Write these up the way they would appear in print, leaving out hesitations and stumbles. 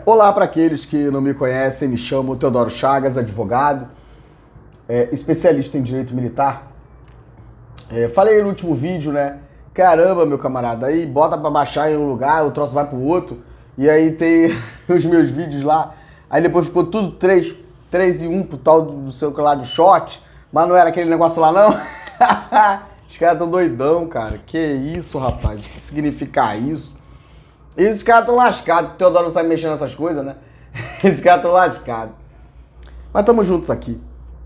Olá para aqueles que não me conhecem, me chamo Teodoro Chagas, advogado, especialista em direito militar. Falei no último vídeo, né? Caramba, meu camarada, aí bota pra baixar em um lugar, o troço vai pro outro, e aí tem os meus vídeos lá, aí depois ficou tudo 3 em 1 pro tal do seu lá de short, mas não era aquele negócio lá não. Os caras tão doidão, cara. Que isso, rapaz? O que significa isso? Esses caras tão lascados, que o Teodoro não sabe mexer nessas coisas, né? Esses caras tão lascados. Mas estamos juntos aqui.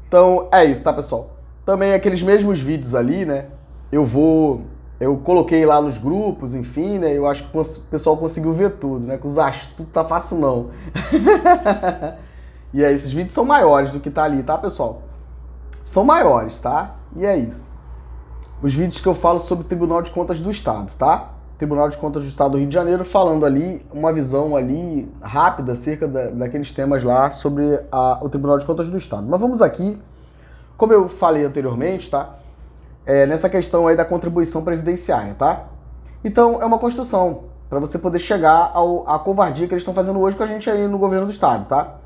Então é isso, tá, pessoal? Também aqueles mesmos vídeos ali, né? Eu coloquei lá nos grupos, enfim, né? Eu acho que o pessoal conseguiu ver tudo, né? Com os astutos tá fácil não. E aí, esses vídeos são maiores do que tá ali, tá, pessoal? São maiores, tá? E é isso. Os vídeos que eu falo sobre o Tribunal de Contas do Estado, tá? Tribunal de Contas do Estado do Rio de Janeiro, falando ali, uma visão ali rápida acerca daqueles temas lá sobre o Tribunal de Contas do Estado. Mas vamos aqui, como eu falei anteriormente, tá? Nessa questão aí da contribuição previdenciária, tá? Então, é uma construção para você poder chegar à covardia que eles estão fazendo hoje com a gente aí no governo do Estado, tá?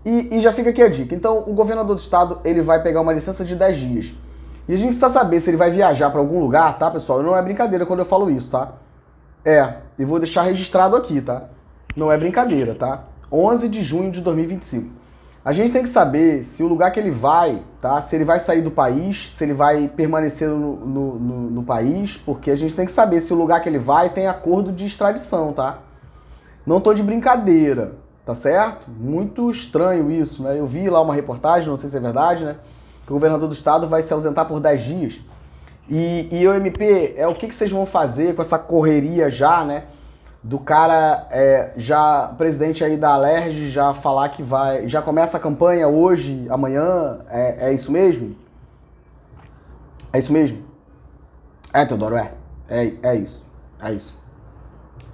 E já fica aqui a dica. Então, o governador do Estado, ele vai pegar uma licença de 10 dias. E a gente precisa saber se ele vai viajar para algum lugar, tá, pessoal? Não é brincadeira quando eu falo isso, tá? E vou deixar registrado aqui, tá? Não é brincadeira, tá? 11 de junho de 2025. A gente tem que saber se o lugar que ele vai, tá? Se ele vai sair do país, se ele vai permanecer no país, porque a gente tem que saber se o lugar que ele vai tem acordo de extradição, tá? Não tô de brincadeira, tá certo? Muito estranho isso, né? Eu vi lá uma reportagem, não sei se é verdade, né? Que o governador do estado vai se ausentar por 10 dias. E o MP, o que vocês vão fazer com essa correria já, né? Do cara, já presidente aí da Alerj, já falar que vai, já começa a campanha hoje, amanhã, isso mesmo? É isso mesmo? Teodoro, é isso, é isso.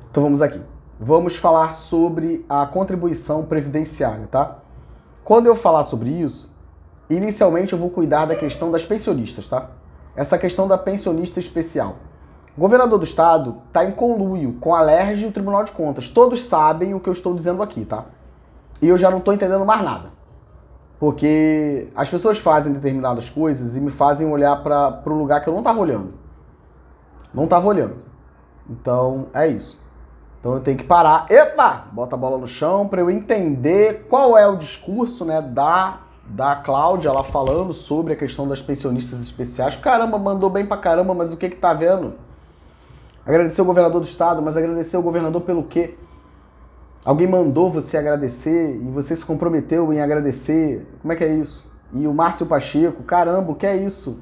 Então vamos aqui. Vamos falar sobre a contribuição previdenciária, tá? Quando eu falar sobre isso, inicialmente eu vou cuidar da questão das pensionistas, tá? Essa questão da pensionista especial. O governador do estado está em conluio com a Alerj e o Tribunal de Contas. Todos sabem o que eu estou dizendo aqui, tá? E eu já não estou entendendo mais nada. Porque as pessoas fazem determinadas coisas e me fazem olhar para o lugar que eu não estava olhando. Não estava olhando. Então, é isso. Então eu tenho que parar. Epa! Bota a bola no chão para eu entender qual é o discurso, né, da Cláudia, ela falando sobre a questão das pensionistas especiais. Caramba, mandou bem pra caramba, mas o que tá vendo? Agradecer o governador do estado, mas agradecer o governador pelo quê? Alguém mandou você agradecer e você se comprometeu em agradecer? Como é que é isso? E o Márcio Pacheco, caramba, o que é isso?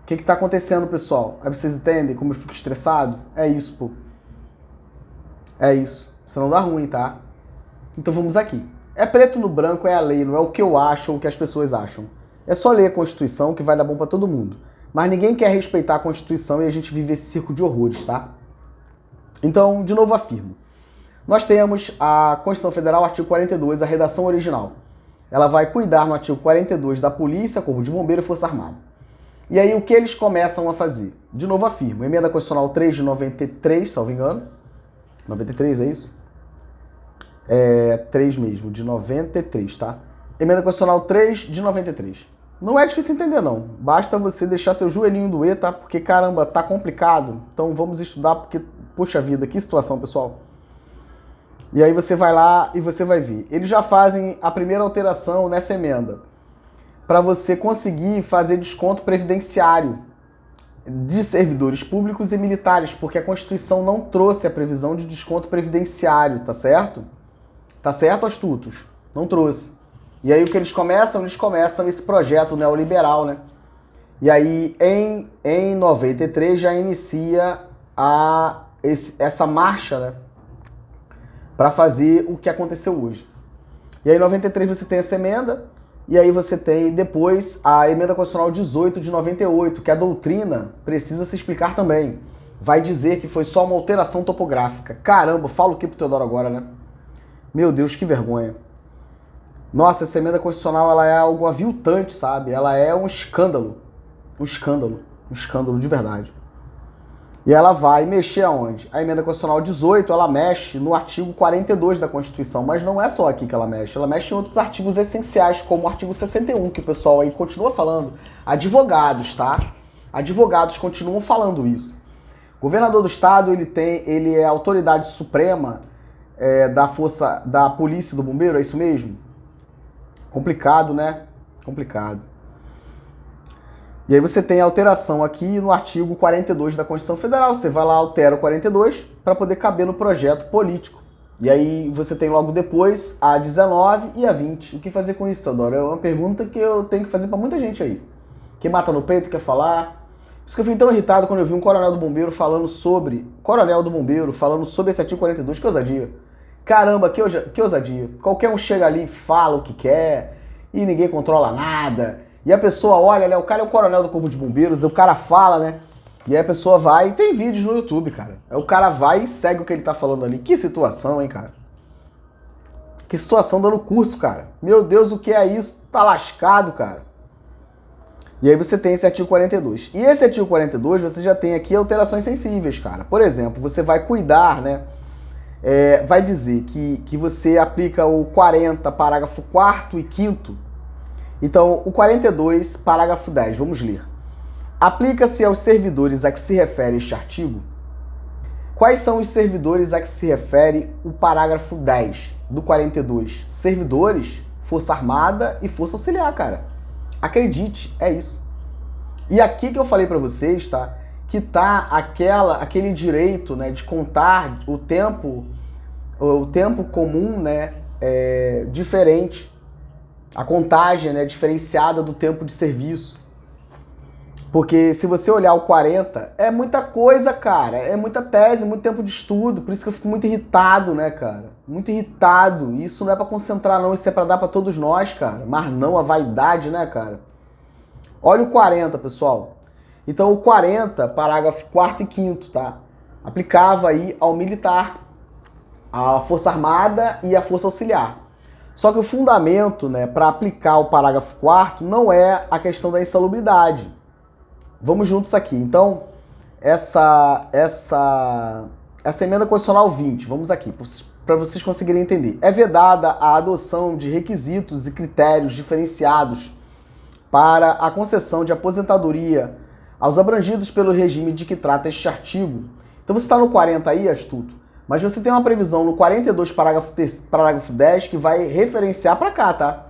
O que tá acontecendo, pessoal? Aí vocês entendem como eu fico estressado? É isso, pô. É isso. Senão dá ruim, tá? Então vamos aqui. É preto no branco, é a lei, não é o que eu acho ou o que as pessoas acham. É só ler a Constituição que vai dar bom pra todo mundo. Mas ninguém quer respeitar a Constituição e a gente vive esse circo de horrores, tá? Então, de novo afirmo. Nós temos a Constituição Federal, artigo 42, a redação original. Ela vai cuidar no artigo 42 da Polícia, Corpo de Bombeiro e Força Armada. E aí o que eles começam a fazer? De novo afirmo. Emenda Constitucional 3 de 93, salvo engano. 93, é isso? 3 mesmo, de 93, tá? Emenda Constitucional 3 de 93. Não é difícil entender, não. Basta você deixar seu joelhinho doer, tá? Porque, caramba, tá complicado. Então vamos estudar, porque, poxa vida, que situação, pessoal. E aí você vai lá e você vai ver. Eles já fazem a primeira alteração nessa emenda. Para você conseguir fazer desconto previdenciário de servidores públicos e militares, porque a Constituição não trouxe a previsão de desconto previdenciário, tá certo? Tá certo, astutos? Não trouxe. E aí o que eles começam? Eles começam esse projeto neoliberal, né? E aí em 93 já inicia essa marcha, né? Para fazer o que aconteceu hoje. E aí em 93 você tem essa emenda, e aí você tem depois a emenda constitucional 18 de 98, que a doutrina precisa se explicar também. Vai dizer que foi só uma alteração topográfica. Caramba, falo o que pro Teodoro agora, né? Meu Deus, que vergonha. Nossa, essa emenda constitucional, ela é algo aviltante, sabe? Ela é um escândalo. Um escândalo. Um escândalo de verdade. E ela vai mexer aonde? A emenda constitucional 18, ela mexe no artigo 42 da Constituição, mas não é só aqui que ela mexe em outros artigos essenciais, como o artigo 61, que o pessoal aí continua falando. Advogados, tá? Advogados continuam falando isso. O governador do estado, ele é a autoridade suprema da força, da polícia e do bombeiro, é isso mesmo? Complicado, né? Complicado. E aí você tem a alteração aqui no artigo 42 da Constituição Federal. Você vai lá, altera o 42 para poder caber no projeto político. E aí você tem logo depois a 19 e a 20. O que fazer com isso, Teodoro? É uma pergunta que eu tenho que fazer para muita gente aí. Quem mata no peito quer falar. Por isso que eu fiquei tão irritado quando eu vi um coronel do bombeiro falando sobre... esse artigo 42. Que ousadia. Caramba, que ousadia. Qualquer um chega ali e fala o que quer e ninguém controla nada. E a pessoa olha, né? O cara é o coronel do Corpo de Bombeiros, o cara fala, né? E aí a pessoa vai e tem vídeos no YouTube, cara. Aí o cara vai e segue o que ele tá falando ali. Que situação, hein, cara? Que situação dando curso, cara. Meu Deus, o que é isso? Tá lascado, cara. E aí você tem esse artigo 42. E esse artigo 42, você já tem aqui alterações sensíveis, cara. Por exemplo, você vai cuidar, né? Vai dizer que você aplica o 40, parágrafo 4º e 5º. Então, o 42, parágrafo 10, vamos ler. Aplica-se aos servidores a que se refere este artigo. Quais são os servidores a que se refere o parágrafo 10 do 42? Servidores, Força Armada e Força Auxiliar, cara. Acredite, é isso. E aqui que eu falei pra vocês, tá? Que tá aquele direito, né, de contar o tempo comum, né, diferente. A contagem, né, diferenciada do tempo de serviço. Porque se você olhar o 40, é muita coisa, cara. É muita tese, muito tempo de estudo. Por isso que eu fico muito irritado, né, cara? Muito irritado. Isso não é pra concentrar, não. Isso é pra dar pra todos nós, cara. Mas não a vaidade, né, cara? Olha o 40, pessoal. Então, o 40, parágrafo 4º e 5º, tá? Aplicava aí ao militar, à Força Armada e à Força Auxiliar. Só que o fundamento, né, para aplicar o parágrafo 4º não é a questão da insalubridade. Vamos juntos aqui. Então, essa emenda constitucional 20, vamos aqui, para vocês conseguirem entender. É vedada a adoção de requisitos e critérios diferenciados para a concessão de aposentadoria aos abrangidos pelo regime de que trata este artigo. Então você está no 40 aí, astuto. Mas você tem uma previsão no 42, parágrafo 10, que vai referenciar para cá, tá?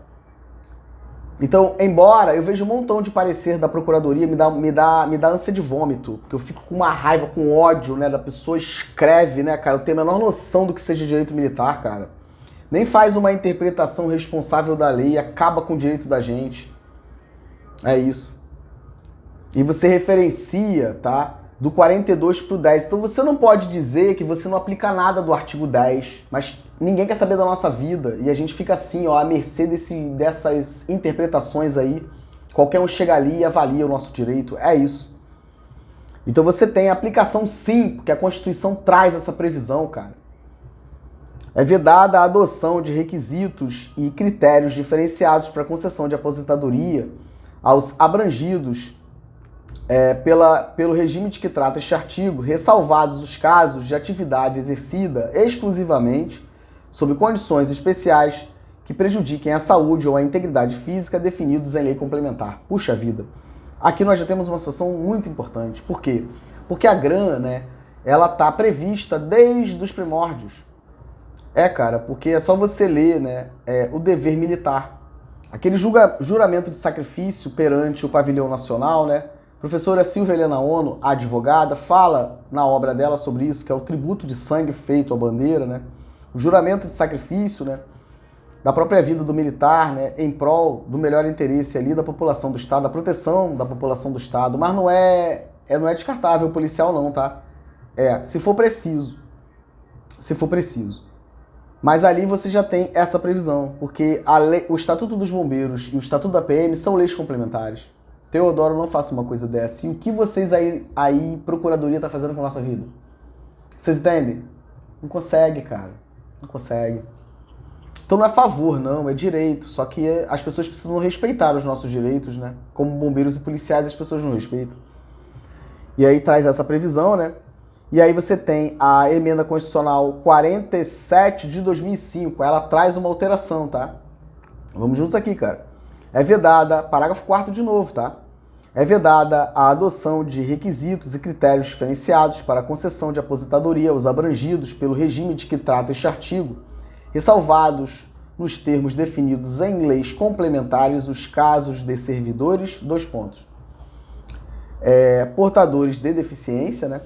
Então, embora eu vejo um montão de parecer da Procuradoria, me dá ânsia de vômito, porque eu fico com uma raiva, com ódio, né, da pessoa escreve, né, cara, eu tenho a menor noção do que seja direito militar, cara. Nem faz uma interpretação responsável da lei, acaba com o direito da gente. É isso. E você referencia, tá? Do 42 pro 10. Então você não pode dizer que você não aplica nada do artigo 10, mas ninguém quer saber da nossa vida e a gente fica assim, ó, à mercê dessas interpretações aí. Qualquer um chega ali e avalia o nosso direito. É isso. Então você tem a aplicação sim, porque a Constituição traz essa previsão, cara. É vedada a adoção de requisitos e critérios diferenciados para concessão de aposentadoria aos abrangidos pelo regime de que trata este artigo, ressalvados os casos de atividade exercida exclusivamente sob condições especiais que prejudiquem a saúde ou a integridade física definidos em lei complementar. Puxa vida! Aqui nós já temos uma situação muito importante. Por quê? Porque a GRAM, né, ela tá prevista desde os primórdios. Cara, porque é só você ler, né, o dever militar. Aquele juramento de sacrifício perante o pavilhão nacional, né? Professora Silvia Helena Ono, a advogada, fala na obra dela sobre isso, que é o tributo de sangue feito à bandeira, né? O juramento de sacrifício, né? Da própria vida do militar, né? Em prol do melhor interesse ali da população do Estado, da proteção da população do Estado. Mas não é descartável o policial não, tá? Se for preciso. Se for preciso. Mas ali você já tem essa previsão, porque o Estatuto dos Bombeiros e o Estatuto da PM são leis complementares. Teodoro, não faça uma coisa dessa. E o que vocês aí Procuradoria, tá fazendo com a nossa vida? Vocês entendem? Não consegue, cara. Não consegue. Então não é favor, não. É direito. Só que as pessoas precisam respeitar os nossos direitos, né? Como bombeiros e policiais, as pessoas não respeitam. E aí traz essa previsão, né? E aí você tem a emenda constitucional 47 de 2005, ela traz uma alteração, tá? Vamos juntos aqui, cara. É vedada, parágrafo 4º de novo, tá? É vedada a adoção de requisitos e critérios diferenciados para a concessão de aposentadoria aos abrangidos pelo regime de que trata este artigo, ressalvados nos termos definidos em leis complementares os casos de servidores, portadores de deficiência, né?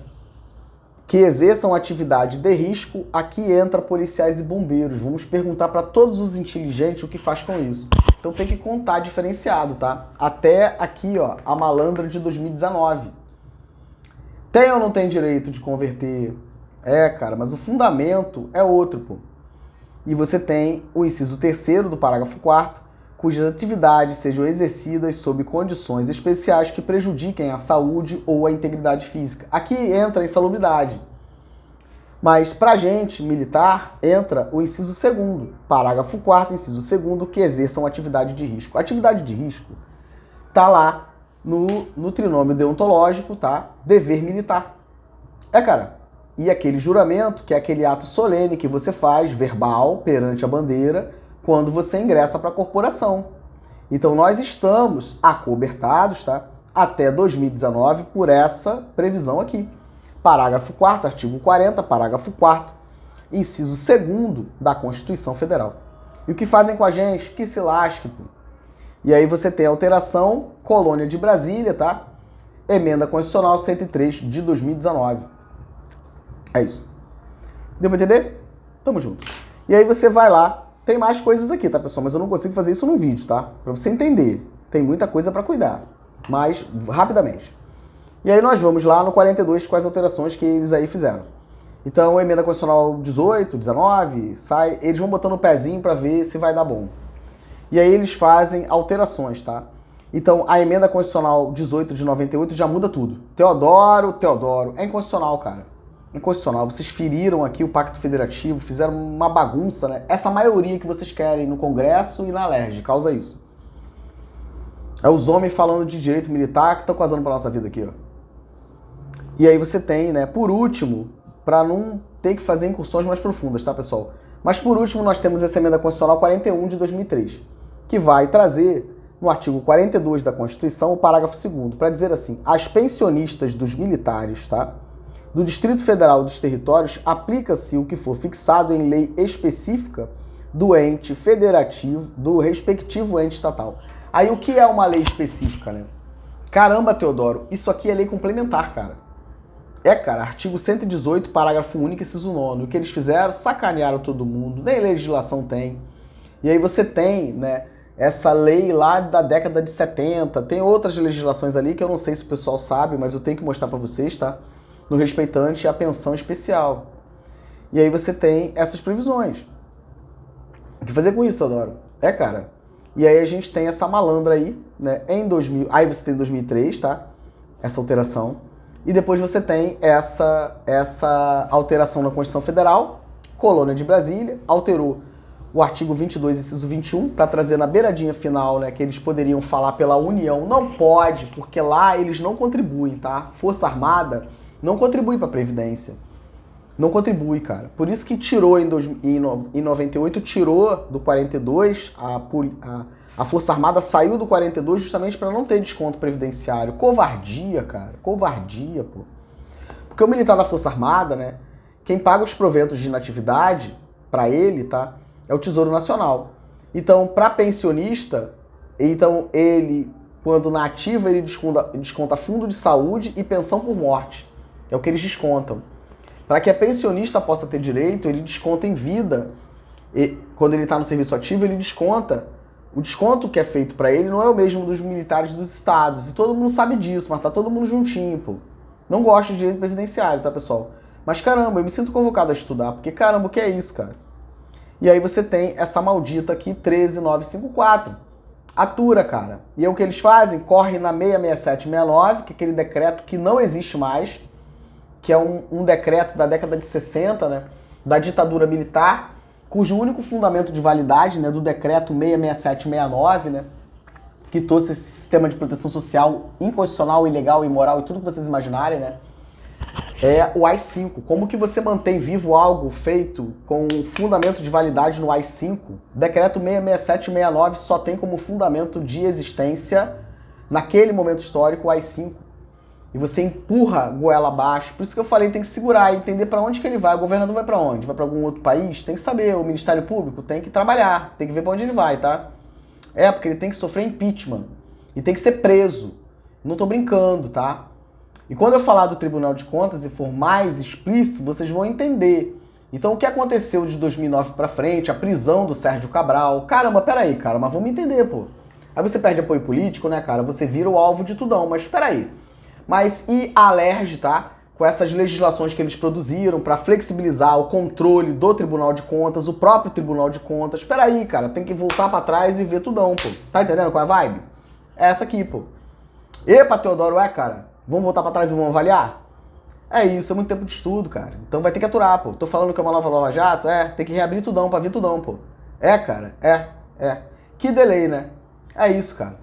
Que exerçam atividade de risco, aqui entra policiais e bombeiros. Vamos perguntar para todos os inteligentes o que faz com isso. Então tem que contar diferenciado, tá? Até aqui, ó, a malandra de 2019. Tem ou não tem direito de converter? É, cara, mas o fundamento é outro, pô. E você tem o inciso 3º do parágrafo 4º, cujas atividades sejam exercidas sob condições especiais que prejudiquem a saúde ou a integridade física. Aqui entra a insalubridade. Mas pra gente, militar, entra o inciso 2º, parágrafo 4º, inciso 2º, que exerçam atividade de risco. Atividade de risco tá lá no trinômio deontológico, tá? Dever militar. Cara. E aquele juramento, que é aquele ato solene que você faz, verbal, perante a bandeira, quando você ingressa para a corporação. Então nós estamos acobertados, tá? Até 2019 por essa previsão aqui. Parágrafo 4º, artigo 40, parágrafo 4º, inciso 2º da Constituição Federal. E o que fazem com a gente? Que se lasque, pô. E aí você tem a alteração, Colônia de Brasília, tá? Emenda Constitucional 103 de 2019. É isso. Deu pra entender? Tamo junto. E aí você vai lá. Tem mais coisas aqui, tá, pessoal? Mas eu não consigo fazer isso num vídeo, tá? Pra você entender. Tem muita coisa pra cuidar. Mas, rapidamente. E aí nós vamos lá no 42 com as alterações que eles aí fizeram. Então, emenda constitucional 18, 19, sai... Eles vão botando o pezinho pra ver se vai dar bom. E aí eles fazem alterações, tá? Então, a emenda constitucional 18 de 98 já muda tudo. Teodoro. É inconstitucional, cara. Inconstitucional. Vocês feriram aqui o Pacto Federativo, fizeram uma bagunça, né? Essa maioria que vocês querem no Congresso e na LERJ causa isso. É os homens falando de direito militar que estão causando pra nossa vida aqui, ó. E aí você tem, né, por último, para não ter que fazer incursões mais profundas, tá, pessoal? Mas por último, nós temos essa emenda constitucional 41 de 2003, que vai trazer, no artigo 42 da Constituição, o parágrafo 2º, para dizer assim, as pensionistas dos militares, tá? Do Distrito Federal e dos territórios, aplica-se o que for fixado em lei específica do ente federativo, do respectivo ente estatal. Aí o que é uma lei específica, né? Caramba, Teodoro, isso aqui é lei complementar, cara. Cara, artigo 118, parágrafo único, inciso 9. O que eles fizeram? Sacanearam todo mundo, nem legislação tem. E aí você tem, né, essa lei lá da década de 70, tem outras legislações ali que eu não sei se o pessoal sabe, mas eu tenho que mostrar pra vocês, tá? No respeitante à pensão especial. E aí você tem essas previsões. O que fazer com isso, Teodoro? Cara. E aí a gente tem essa malandra aí, né? Em 2000, aí você tem 2003, tá? Essa alteração. E depois você tem essa alteração na Constituição Federal, Colônia de Brasília, alterou o artigo 22, inciso 21, para trazer na beiradinha final, né, que eles poderiam falar pela União. Não pode, porque lá eles não contribuem, tá? Força Armada não contribui para a Previdência. Não contribui, cara. Por isso que tirou em 98, tirou do 42, a Força Armada saiu do 42 justamente para não ter desconto previdenciário. Covardia, cara. Covardia, pô. Porque o militar da Força Armada, né, quem paga os proventos de inatividade para ele, tá, é o Tesouro Nacional. Então, para pensionista, então ele, quando na ativa, ele desconta fundo de saúde e pensão por morte. É o que eles descontam. Para que a pensionista possa ter direito, ele desconta em vida. E quando ele está no serviço ativo, ele desconta. O desconto que é feito para ele não é o mesmo dos militares dos estados. E todo mundo sabe disso, mas tá todo mundo juntinho, pô. Não gosto de direito previdenciário, tá, pessoal? Mas caramba, eu me sinto convocado a estudar, porque caramba, o que é isso, cara? E aí você tem essa maldita aqui, 13954. Atura, cara. E aí o que eles fazem? Corre na 66769, que é aquele decreto que não existe mais, que é um decreto da década de 60, né, da ditadura militar, cujo único fundamento de validade, né, do decreto 66769, né, que trouxe esse sistema de proteção social inconstitucional, ilegal, imoral e tudo que vocês imaginarem, né? É o AI-5. Como que você mantém vivo algo feito com fundamento de validade no AI-5? Decreto 667 e 69 só tem como fundamento de existência, naquele momento histórico, o AI-5. E você empurra goela abaixo. Por isso que eu falei, tem que segurar e entender para onde que ele vai. O governador vai para onde? Vai para algum outro país? Tem que saber. O Ministério Público tem que trabalhar, tem que ver para onde ele vai, tá? É, porque ele tem que sofrer impeachment e tem que ser preso. Não tô brincando, tá? E quando eu falar do Tribunal de Contas e for mais explícito, vocês vão entender. Então o que aconteceu de 2009 pra frente, a prisão do Sérgio Cabral. Caramba, peraí, cara, mas vamos entender, pô. Aí você perde apoio político, né, cara? Você vira o alvo de tudão, mas peraí. Mas e a Alerj, tá? Com essas legislações que eles produziram pra flexibilizar o controle do Tribunal de Contas, o próprio Tribunal de Contas. Peraí, cara, tem que voltar pra trás e ver tudão, pô. Tá entendendo qual é a vibe? É essa aqui, pô. Epa, Teodoro, cara... Vamos voltar pra trás e vamos avaliar? É isso, é muito tempo de estudo, cara. Então vai ter que aturar, pô. Tô falando que é uma nova Lava Jato? Tem que reabrir tudão pra vir tudão, pô. Cara, Que delay, né? É isso, cara.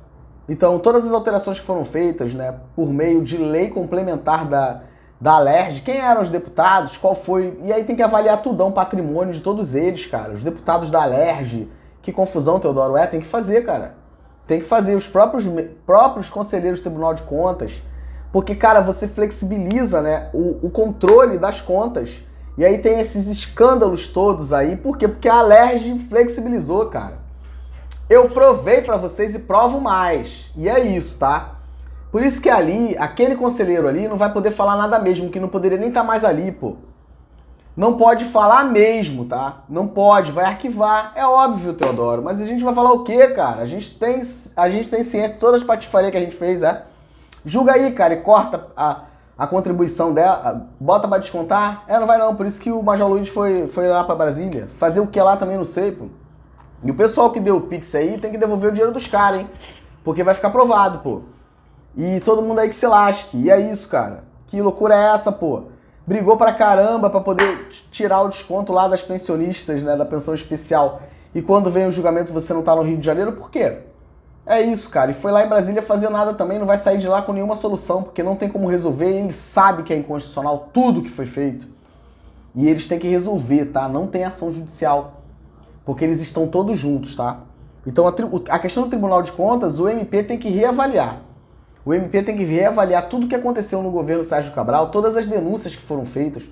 Então, todas as alterações que foram feitas, né, por meio de lei complementar da Alerj, quem eram os deputados, qual foi... E aí tem que avaliar tudão, patrimônio de todos eles, cara. Os deputados da Alerj, que confusão, Teodoro, tem que fazer, cara. Tem que fazer. Os próprios conselheiros do Tribunal de Contas... Porque, cara, você flexibiliza, né, o controle das contas. E aí tem esses escândalos todos aí. Por quê? Porque a Alerj flexibilizou, cara. Eu provei pra vocês e provo mais. E é isso, tá? Por isso que ali, aquele conselheiro ali não vai poder falar nada mesmo, que não poderia nem estar mais ali, pô. Não pode falar mesmo, tá? Não pode, vai arquivar. É óbvio, Teodoro. Mas a gente vai falar o quê, cara? A gente tem ciência de todas as patifarias que a gente fez, Julga aí, cara, e corta a contribuição dela, bota pra descontar. Não vai não, por isso que o Major Luiz foi lá pra Brasília. Fazer o que lá também não sei, pô. E o pessoal que deu o Pix aí tem que devolver o dinheiro dos caras, hein? Porque vai ficar provado, pô. E todo mundo aí que se lasque. E é isso, cara. Que loucura é essa, pô? Brigou pra caramba pra poder tirar o desconto lá das pensionistas, né, da pensão especial. E quando vem o julgamento você não tá no Rio de Janeiro, por quê? É isso, cara. E foi lá em Brasília fazer nada também, não vai sair de lá com nenhuma solução, porque não tem como resolver, e ele sabe que é inconstitucional tudo que foi feito. E eles têm que resolver, tá? Não tem ação judicial, porque eles estão todos juntos, tá? Então a questão do Tribunal de Contas, o MP tem que reavaliar. O MP tem que reavaliar tudo que aconteceu no governo Sérgio Cabral, todas as denúncias que foram feitas,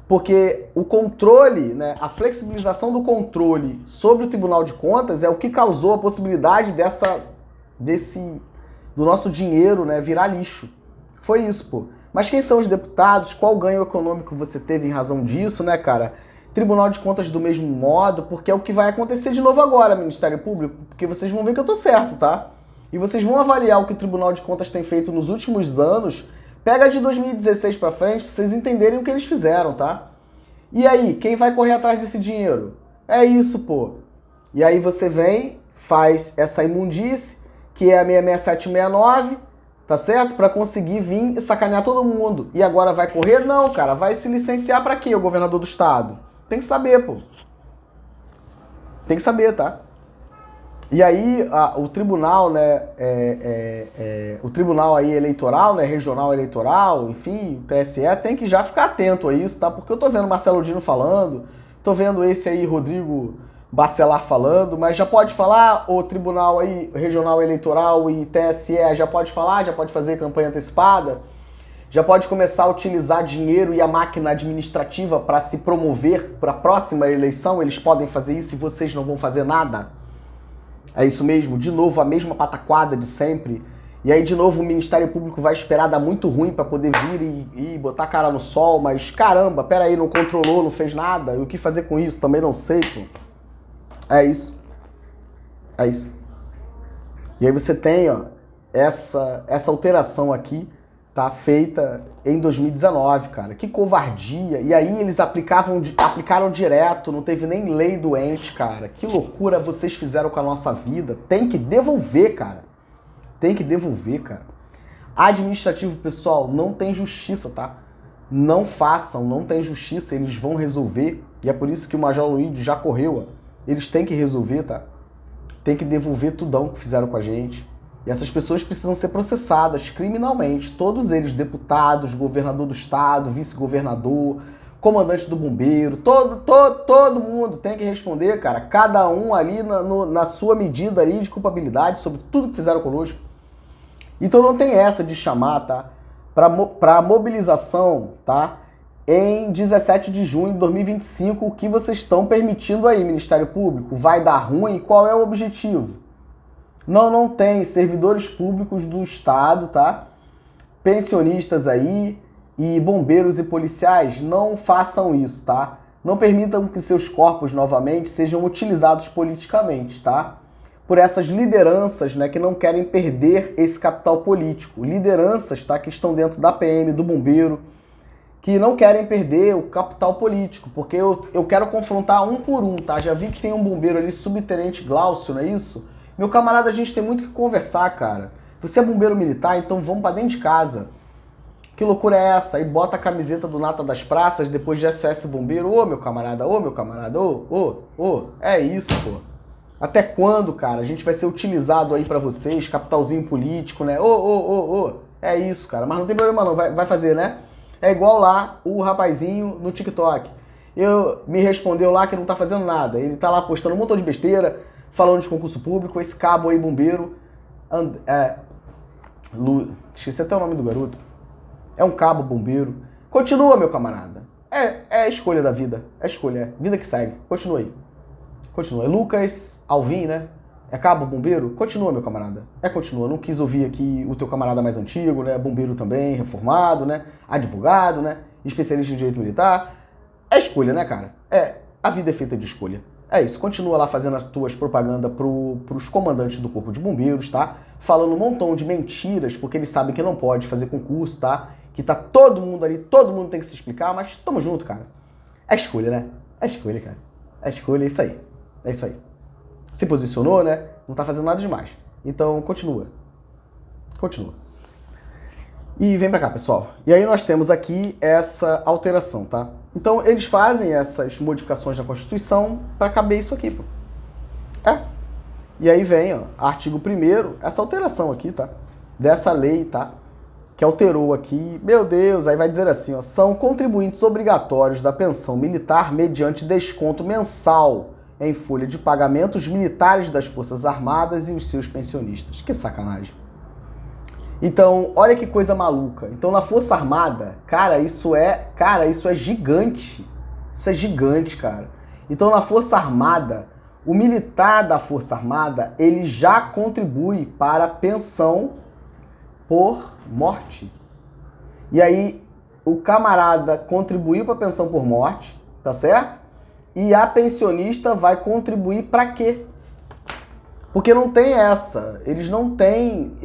porque o controle, né, a flexibilização do controle sobre o Tribunal de Contas é o que causou a possibilidade do nosso dinheiro, né, virar lixo. Foi isso, pô. Mas quem são os deputados? Qual ganho econômico você teve em razão disso, né, cara? Tribunal de Contas do mesmo modo, porque é o que vai acontecer de novo agora, Ministério Público, porque vocês vão ver que eu tô certo, tá? E vocês vão avaliar o que o Tribunal de Contas tem feito nos últimos anos. Pega de 2016 pra frente pra vocês entenderem o que eles fizeram, tá? E aí, quem vai correr atrás desse dinheiro? É isso, pô. E aí você vem, faz essa imundice, que é a 66769, tá certo? Pra conseguir vir e sacanear todo mundo. E agora vai correr? Não, cara. Vai se licenciar pra quê, o governador do estado? Tem que saber, pô. Tem que saber, tá? E aí, o tribunal, né, o tribunal aí eleitoral, né, regional eleitoral, enfim, o TSE, tem que já ficar atento a isso, tá? Porque eu tô vendo Marcelo Dino falando, tô vendo esse aí, Rodrigo Bacelar falando, mas já pode falar, o tribunal aí, regional eleitoral e TSE, já pode falar, já pode fazer campanha antecipada, já pode começar a utilizar dinheiro e a máquina administrativa para se promover para a próxima eleição, eles podem fazer isso e vocês não vão fazer nada? É isso mesmo? De novo, a mesma pataquada de sempre. E aí, de novo, o Ministério Público vai esperar dar muito ruim para poder vir e botar a cara no sol. Mas, caramba, peraí, não controlou, não fez nada. E o que fazer com isso? Também não sei, pô. É isso. É isso. E aí você tem, ó, essa alteração aqui, tá? Feita em 2019, cara. Que covardia. E aí eles aplicaram direto, não teve nem lei doente, cara. Que loucura vocês fizeram com a nossa vida. Tem que devolver, cara. Tem que devolver, cara. Administrativo, pessoal, não tem justiça, tá? Não façam, não tem justiça, eles vão resolver. E é por isso que o Major Luiz já correu, ó. Eles têm que resolver, tá? Tem que devolver tudão que fizeram com a gente. E essas pessoas precisam ser processadas criminalmente. Todos eles, deputados, governador do estado, vice-governador, comandante do bombeiro, todo mundo tem que responder, cara. Cada um ali na sua medida ali de culpabilidade sobre tudo que fizeram conosco. Então não tem essa de chamar, tá? Para mobilização, tá? Em 17 de junho de 2025, o que vocês estão permitindo aí, Ministério Público? Vai dar ruim? Qual é o objetivo? Não tem servidores públicos do Estado, tá? Pensionistas aí e bombeiros e policiais, não façam isso, tá? Não permitam que seus corpos novamente sejam utilizados politicamente, tá? Por essas lideranças, né, que não querem perder esse capital político. Lideranças, tá, que estão dentro da PM, do bombeiro, que não querem perder o capital político, porque eu quero confrontar um por um, tá? Já vi que tem um bombeiro ali, subtenente Glaucio, não é isso? Meu camarada, a gente tem muito que conversar, cara. Você é bombeiro militar, então vamos pra dentro de casa. Que loucura é essa? Aí bota a camiseta do Nata das Praças, depois de SOS Bombeiro. Ô, meu camarada, é isso, pô. Até quando, cara? A gente vai ser utilizado aí pra vocês, capitalzinho político, né? É isso, cara. Mas não tem problema não, vai fazer, né? É igual lá o rapazinho no TikTok. Me respondeu lá que não tá fazendo nada. Ele tá lá postando um montão de besteira, falando de concurso público, esse cabo aí, bombeiro, esqueci até o nome do garoto, é um cabo bombeiro. Continua, meu camarada. É a escolha da vida, é a escolha, é vida que segue. Continua aí. Continua. É Lucas Alvim, né? É cabo bombeiro? Continua, meu camarada. Continua. Não quis ouvir aqui o teu camarada mais antigo, né? Bombeiro também, reformado, né? Advogado, né? Especialista em direito militar. É escolha, né, cara? A vida é feita de escolha. É isso, continua lá fazendo as tuas propagandas pros comandantes do Corpo de Bombeiros, tá? Falando um montão de mentiras, porque eles sabem que não pode fazer concurso, tá? Que tá todo mundo ali, todo mundo tem que se explicar, mas tamo junto, cara. É escolha, né? É escolha, cara. É escolha, é isso aí. É isso aí. Se posicionou, né? Não tá fazendo nada demais. Então, continua. Continua. E vem pra cá, pessoal. E aí nós temos aqui essa alteração, tá? Então, eles fazem essas modificações na Constituição para caber isso aqui, pô. E aí vem, ó, artigo 1º, essa alteração aqui, tá? Dessa lei, tá? Que alterou aqui. Meu Deus, aí vai dizer assim, ó. São contribuintes obrigatórios da pensão militar mediante desconto mensal em folha de pagamento os militares das Forças Armadas e os seus pensionistas. Que sacanagem. Então, olha que coisa maluca. Então, na Força Armada, isso é gigante. Isso é gigante, cara. Então, na Força Armada, o militar da Força Armada, ele já contribui para a pensão por morte. E aí, o camarada contribuiu para a pensão por morte, tá certo? E a pensionista vai contribuir para quê? Porque não tem essa, eles não têm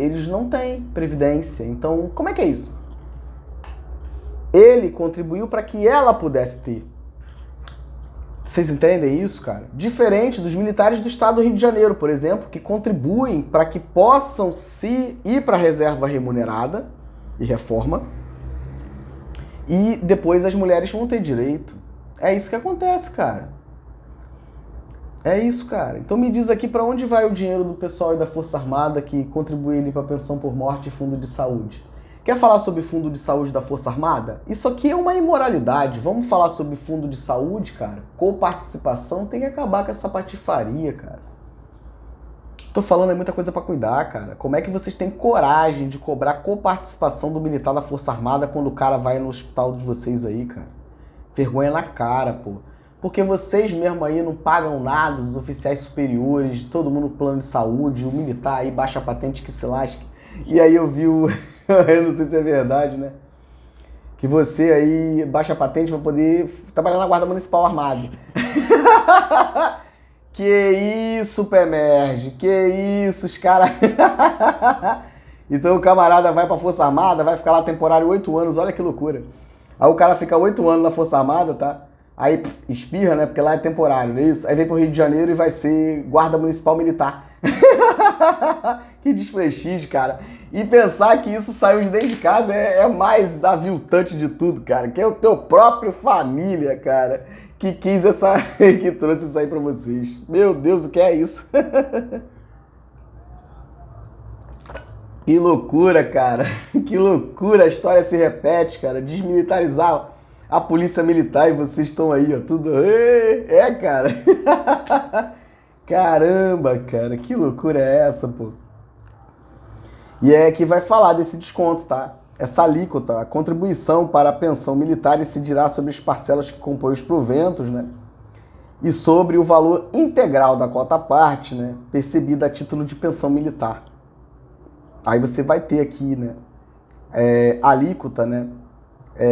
previdência. Então, como é que é isso? Ele contribuiu para que ela pudesse ter. Vocês entendem isso, cara? Diferente dos militares do estado do Rio de Janeiro, por exemplo, que contribuem para que possam se ir para a reserva remunerada e reforma. E depois as mulheres vão ter direito. É isso que acontece, cara. É isso, cara. Então me diz aqui para onde vai o dinheiro do pessoal e da Força Armada que contribui ali para pensão por morte e fundo de saúde. Quer falar sobre fundo de saúde da Força Armada? Isso aqui é uma imoralidade. Vamos falar sobre fundo de saúde, cara? Coparticipação, tem que acabar com essa patifaria, cara. Tô falando, é muita coisa para cuidar, cara. Como é que vocês têm coragem de cobrar coparticipação do militar da Força Armada quando o cara vai no hospital de vocês aí, cara? Vergonha na cara, pô. Porque vocês mesmo aí não pagam nada, os oficiais superiores, todo mundo no plano de saúde, o militar aí baixa a patente que se lasque. E aí eu vi eu não sei se é verdade, né? Que você aí baixa a patente pra poder trabalhar na Guarda Municipal armado. Que isso, Pemerge, que isso, os caras... Então o camarada vai pra Força Armada, vai ficar lá temporário 8 anos, olha que loucura. Aí o cara fica 8 anos na Força Armada, tá? Aí espirra, né? Porque lá é temporário, não é isso? Aí vem pro Rio de Janeiro e vai ser Guarda Municipal Militar. Que desprestígio, cara. E pensar que isso saiu de dentro de casa é mais aviltante de tudo, cara. Que é o teu próprio família, cara, que quis que trouxe isso aí pra vocês. Meu Deus, o que é isso? Que loucura, cara. Que loucura. A história se repete, cara. Desmilitarizar a polícia militar e vocês estão aí, ó. Tudo. É, cara. Caramba, cara. Que loucura é essa, pô? E é que vai falar desse desconto, tá? Essa alíquota, a contribuição para a pensão militar incidirá sobre as parcelas que compõem os proventos, né? E sobre o valor integral da cota parte, né? Percebida a título de pensão militar. Aí você vai ter aqui, né? Alíquota, né?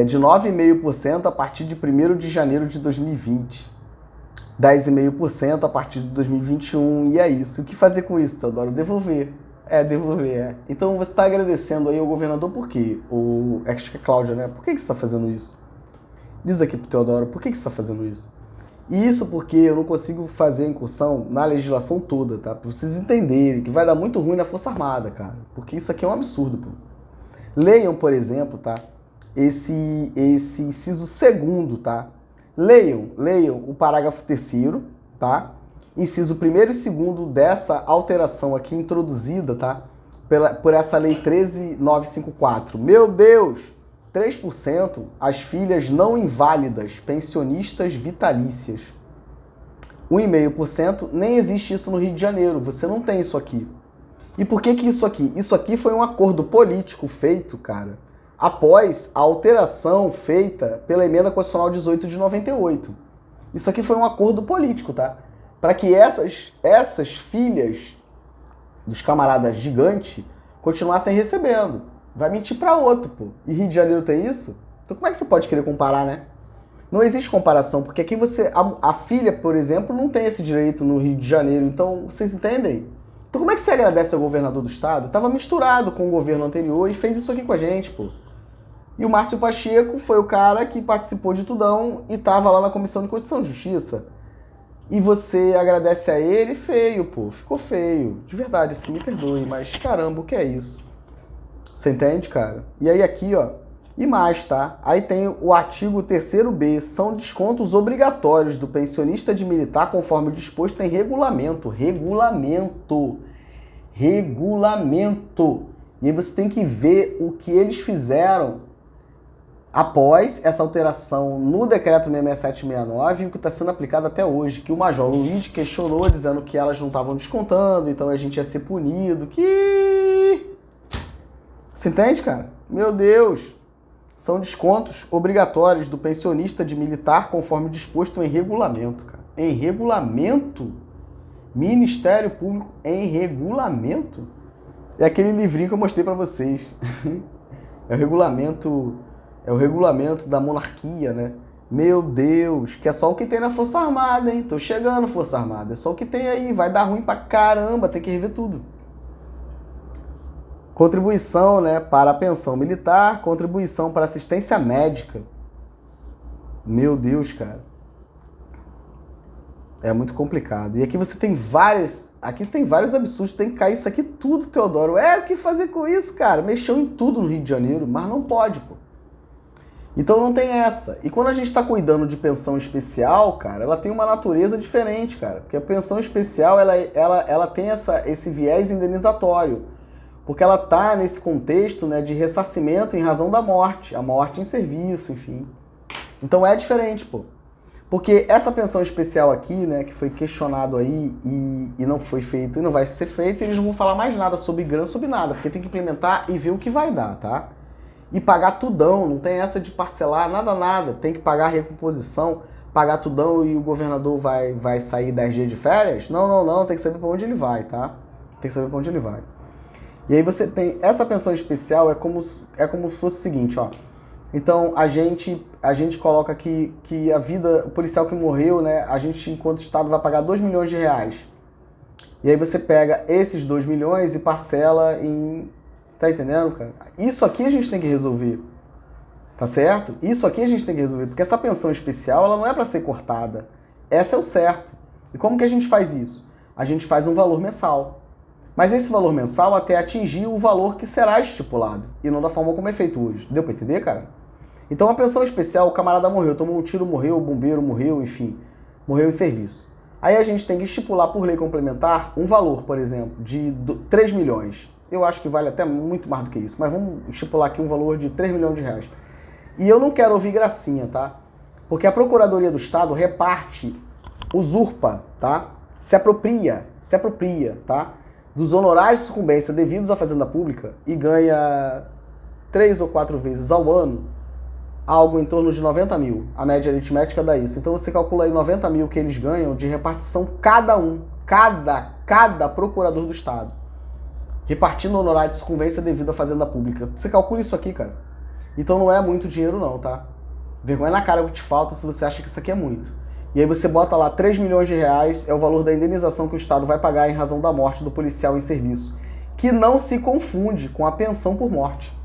De 9,5% a partir de 1º de janeiro de 2020. 10,5% a partir de 2021. E é isso. O que fazer com isso, Teodoro? Devolver. Devolver. Então você está agradecendo aí ao governador por quê? Acho que é Cláudia, né? Por que você está fazendo isso? Diz aqui pro Teodoro, por que você está fazendo isso? E isso porque eu não consigo fazer a incursão na legislação toda, tá? Pra vocês entenderem que vai dar muito ruim na Força Armada, cara. Porque isso aqui é um absurdo, pô. Leiam, por exemplo, tá? Esse inciso 2º, tá? Leiam o parágrafo 3º, tá? Inciso 1º e 2º dessa alteração aqui introduzida, tá? Por essa lei 13.954. Meu Deus! 3% as filhas não inválidas, pensionistas vitalícias. 1,5% nem existe isso no Rio de Janeiro. Você não tem isso aqui. E por que isso aqui? Isso aqui foi um acordo político feito, cara, após a alteração feita pela Emenda Constitucional 18 de 98. Isso aqui foi um acordo político, tá? Para que essas filhas dos camaradas gigantes continuassem recebendo. Vai mentir para outro, pô. E Rio de Janeiro tem isso? Então como é que você pode querer comparar, né? Não existe comparação, porque aqui a filha, por exemplo, não tem esse direito no Rio de Janeiro. Então, vocês entendem? Então como é que você agradece ao governador do estado? Tava misturado com o governo anterior e fez isso aqui com a gente, pô. E o Márcio Pacheco foi o cara que participou de tudão e tava lá na Comissão de Constituição e Justiça. E você agradece a ele, feio, pô. Ficou feio. De verdade, assim, me perdoe, mas caramba, o que é isso? Você entende, cara? E aí aqui, ó, e mais, tá? Aí tem o artigo 3º-B, são descontos obrigatórios do pensionista de militar conforme disposto em regulamento. Regulamento. E aí você tem que ver o que eles fizeram após essa alteração no decreto 66769 e o que está sendo aplicado até hoje, que o Major Luiz questionou, dizendo que elas não estavam descontando, então a gente ia ser punido, Você entende, cara? Meu Deus! São descontos obrigatórios do pensionista de militar conforme disposto em regulamento, cara. Em regulamento? Ministério Público em regulamento? É aquele livrinho que eu mostrei pra vocês. É o regulamento da monarquia, né? Meu Deus, que é só o que tem na Força Armada, hein? Tô chegando, Força Armada. É só o que tem aí, vai dar ruim pra caramba, tem que rever tudo. Contribuição, né, para a pensão militar, contribuição para assistência médica. Meu Deus, cara. É muito complicado. E aqui você tem vários absurdos, tem que cair isso aqui tudo, Teodoro. O que fazer com isso, cara? Mexeu em tudo no Rio de Janeiro, mas não pode, pô. Então não tem essa. E quando a gente está cuidando de pensão especial, cara, ela tem uma natureza diferente, cara. Porque a pensão especial, ela tem esse viés indenizatório. Porque ela tá nesse contexto, né, de ressarcimento em razão da morte, a morte em serviço, enfim. Então é diferente, pô. Porque essa pensão especial aqui, né, que foi questionado aí e não foi feito e não vai ser feito, eles não vão falar mais nada sobre grana, sobre nada, porque tem que implementar e ver o que vai dar, tá? E pagar tudão, não tem essa de parcelar, nada. Tem que pagar a recomposição, pagar tudão e o governador vai sair 10 dias de férias? Não, tem que saber pra onde ele vai, tá? Tem que saber pra onde ele vai. E aí você tem, essa pensão especial é como se fosse o seguinte, ó. Então a gente coloca que a vida, o policial que morreu, né, a gente enquanto Estado vai pagar 2 milhões de reais. E aí você pega esses 2 milhões e parcela em... Tá entendendo, cara? Isso aqui a gente tem que resolver. Tá certo? Isso aqui a gente tem que resolver, porque essa pensão especial, ela não é para ser cortada. Essa é o certo. E como que a gente faz isso? A gente faz um valor mensal. Mas esse valor mensal até atingir o valor que será estipulado, e não da forma como é feito hoje. Deu pra entender, cara? Então a pensão especial, o camarada morreu, tomou um tiro, morreu, o bombeiro morreu, enfim, morreu em serviço. Aí a gente tem que estipular por lei complementar um valor, por exemplo, de 3 milhões. Eu acho que vale até muito mais do que isso, mas vamos estipular aqui um valor de 3 milhões de reais. E eu não quero ouvir gracinha, tá? Porque a Procuradoria do Estado reparte, usurpa, tá? Se apropria, tá? Dos honorários de sucumbência devidos à Fazenda Pública e ganha 3 ou 4 vezes ao ano algo em torno de 90 mil. A média aritmética dá isso. Então você calcula aí 90 mil que eles ganham de repartição cada procurador do Estado. Repartindo honorário de sucumbência devido à Fazenda Pública. Você calcula isso aqui, cara. Então não é muito dinheiro não, tá? Vergonha na cara o que te falta se você acha que isso aqui é muito. E aí você bota lá 3 milhões de reais, é o valor da indenização que o Estado vai pagar em razão da morte do policial em serviço. Que não se confunde com a pensão por morte.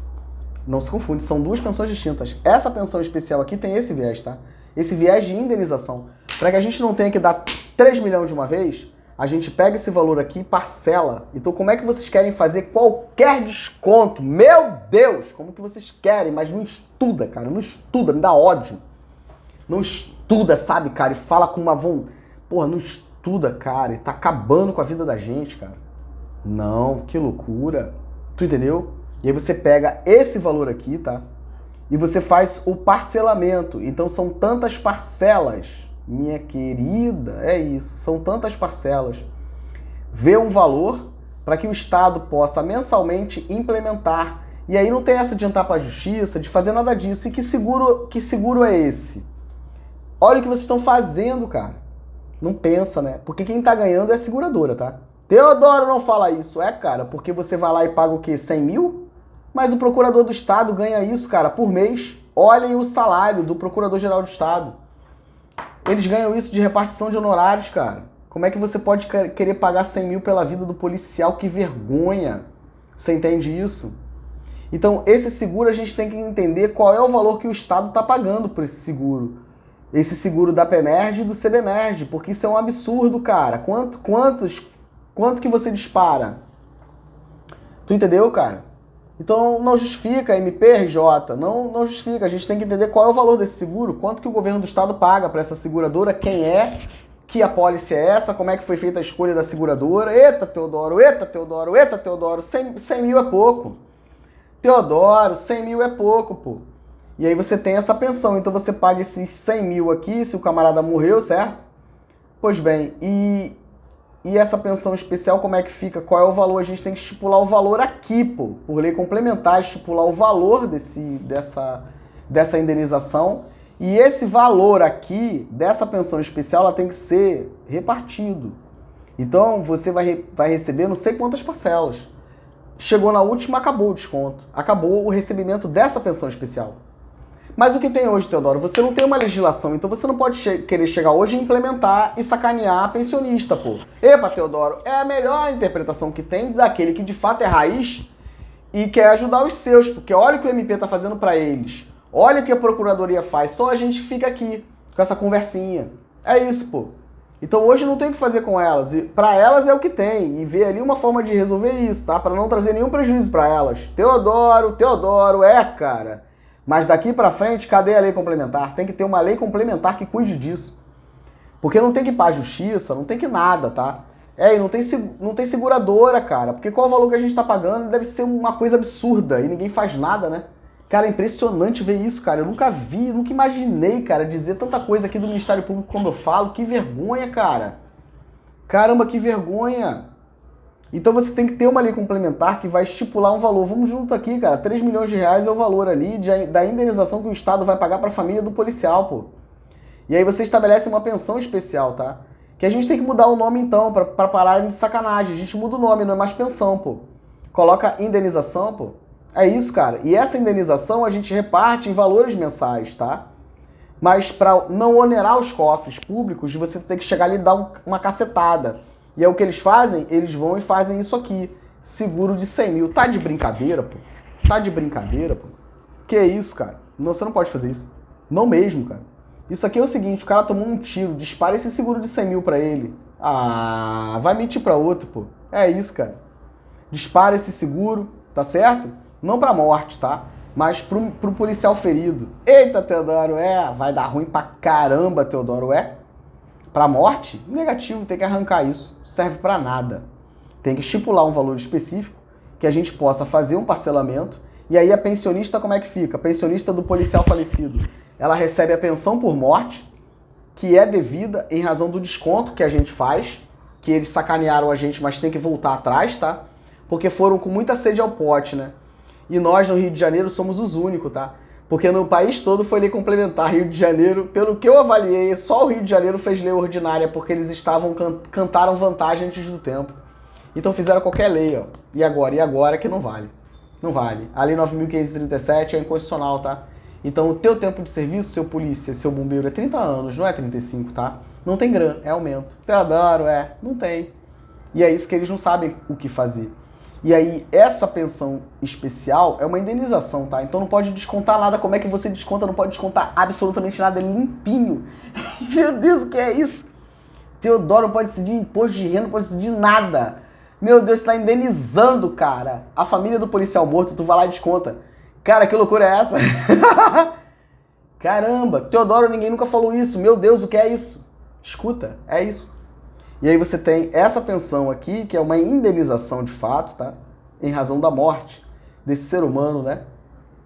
Não se confunde, são duas pensões distintas. Essa pensão especial aqui tem esse viés, tá? Esse viés de indenização. Para que a gente não tenha que dar 3 milhões de uma vez, a gente pega esse valor aqui e parcela. Então como é que vocês querem fazer qualquer desconto? Meu Deus! Como que vocês querem? Mas não estuda, cara. Não estuda, me dá ódio. Não estuda, sabe, cara? E fala com uma vontade. Porra, não estuda, cara. E tá acabando com a vida da gente, cara. Não, que loucura. Tu entendeu? E aí você pega esse valor aqui, tá? E você faz o parcelamento. Então são tantas parcelas, minha querida, é isso. São tantas parcelas. Vê um valor para que o Estado possa mensalmente implementar. E aí não tem essa de entrar para a justiça, de fazer nada disso. E que seguro é esse? Olha o que vocês estão fazendo, cara. Não pensa, né? Porque quem tá ganhando é a seguradora, tá? Teodoro não fala isso. É, cara, porque você vai lá e paga o quê? 100 mil? Mas o procurador do Estado ganha isso, cara, por mês. Olhem o salário do Procurador-Geral do Estado. Eles ganham isso de repartição de honorários, cara. Como é que você pode querer pagar 100 mil pela vida do policial? Que vergonha. Você entende isso? Então, esse seguro a gente tem que entender qual é o valor que o Estado está pagando por esse seguro. Esse seguro da PEMERG e do CBMERG, porque isso é um absurdo, cara. Quanto que você dispara? Tu entendeu, cara? Então não justifica MPRJ, não justifica. A gente tem que entender qual é o valor desse seguro, quanto que o governo do Estado paga para essa seguradora, quem é, que apólice é essa, como é que foi feita a escolha da seguradora. Eita, Teodoro, 100 mil é pouco. Teodoro, 100 mil é pouco, pô. E aí você tem essa pensão, então você paga esses 100 mil aqui, se o camarada morreu, certo? Pois bem, e essa pensão especial, como é que fica? Qual é o valor? A gente tem que estipular o valor aqui, pô. Por lei complementar, estipular o valor dessa indenização. E esse valor aqui, dessa pensão especial, ela tem que ser repartido. Então, você vai receber não sei quantas parcelas. Chegou na última, acabou o desconto. Acabou o recebimento dessa pensão especial. Mas o que tem hoje, Teodoro? Você não tem uma legislação, então você não pode querer chegar hoje e implementar e sacanear a pensionista, pô. Epa, Teodoro, é a melhor interpretação que tem daquele que de fato é raiz e quer ajudar os seus, porque olha o que o MP tá fazendo pra eles. Olha o que a Procuradoria faz, só a gente fica aqui com essa conversinha. É isso, pô. Então hoje não tem o que fazer com elas, e pra elas é o que tem, e ver ali uma forma de resolver isso, tá? Pra não trazer nenhum prejuízo pra elas. Teodoro, cara. Mas daqui pra frente, cadê a lei complementar? Tem que ter uma lei complementar que cuide disso. Porque não tem que ir pra justiça, não tem que nada, tá? E não tem seguradora, cara. Porque qual o valor que a gente tá pagando deve ser uma coisa absurda e ninguém faz nada, né? Cara, é impressionante ver isso, cara. Eu nunca vi, nunca imaginei, cara, dizer tanta coisa aqui do Ministério Público como eu falo. Que vergonha, cara. Caramba, que vergonha. Então você tem que ter uma lei complementar que vai estipular um valor. Vamos junto aqui, cara. 3 milhões de reais é o valor ali da indenização que o Estado vai pagar para a família do policial, pô. E aí você estabelece uma pensão especial, tá? Que a gente tem que mudar o nome então, para pararem de sacanagem. A gente muda o nome, não é mais pensão, pô. Coloca indenização, pô. É isso, cara. E essa indenização a gente reparte em valores mensais, tá? Mas para não onerar os cofres públicos, você tem que chegar ali e dar uma cacetada. E é o que eles fazem? Eles vão e fazem isso aqui. Seguro de 100 mil. Tá de brincadeira, pô? Tá de brincadeira, pô? Que isso, cara? Não, você não pode fazer isso. Não mesmo, cara. Isso aqui é o seguinte, o cara tomou um tiro, dispara esse seguro de 100 mil pra ele. Ah, vai mentir pra outro, pô. É isso, cara. Dispara esse seguro, tá certo? Não pra morte, tá? Mas pro policial ferido. Eita, Teodoro, vai dar ruim pra caramba, Teodoro, Pra morte, negativo, tem que arrancar isso. Serve pra nada. Tem que estipular um valor específico que a gente possa fazer um parcelamento. E aí a pensionista como é que fica? A pensionista do policial falecido, ela recebe a pensão por morte, que é devida em razão do desconto que a gente faz, que eles sacanearam a gente, mas tem que voltar atrás, tá? Porque foram com muita sede ao pote, né? E nós no Rio de Janeiro somos os únicos, tá? Porque no país todo foi lei complementar. Rio de Janeiro, pelo que eu avaliei, só o Rio de Janeiro fez lei ordinária, porque eles cantaram vantagem antes do tempo. Então fizeram qualquer lei, ó. E agora que não vale. Não vale. A lei 9.537 é inconstitucional, tá? Então o teu tempo de serviço, seu polícia, seu bombeiro, é 30 anos, não é 35, tá? Não tem grana, é aumento. Teodoro, não tem. E é isso que eles não sabem o que fazer. E aí, essa pensão especial é uma indenização, tá? Então não pode descontar nada. Como é que você desconta? Não pode descontar absolutamente nada, é limpinho. Meu Deus, o que é isso? Teodoro não pode decidir imposto de renda, não pode decidir nada. Meu Deus, você tá indenizando, cara. A família do policial morto, tu vai lá e desconta. Cara, que loucura é essa? Caramba, Teodoro, ninguém nunca falou isso. Meu Deus, o que é isso? Escuta, é isso. E aí você tem essa pensão aqui, que é uma indenização de fato, tá? Em razão da morte desse ser humano, né?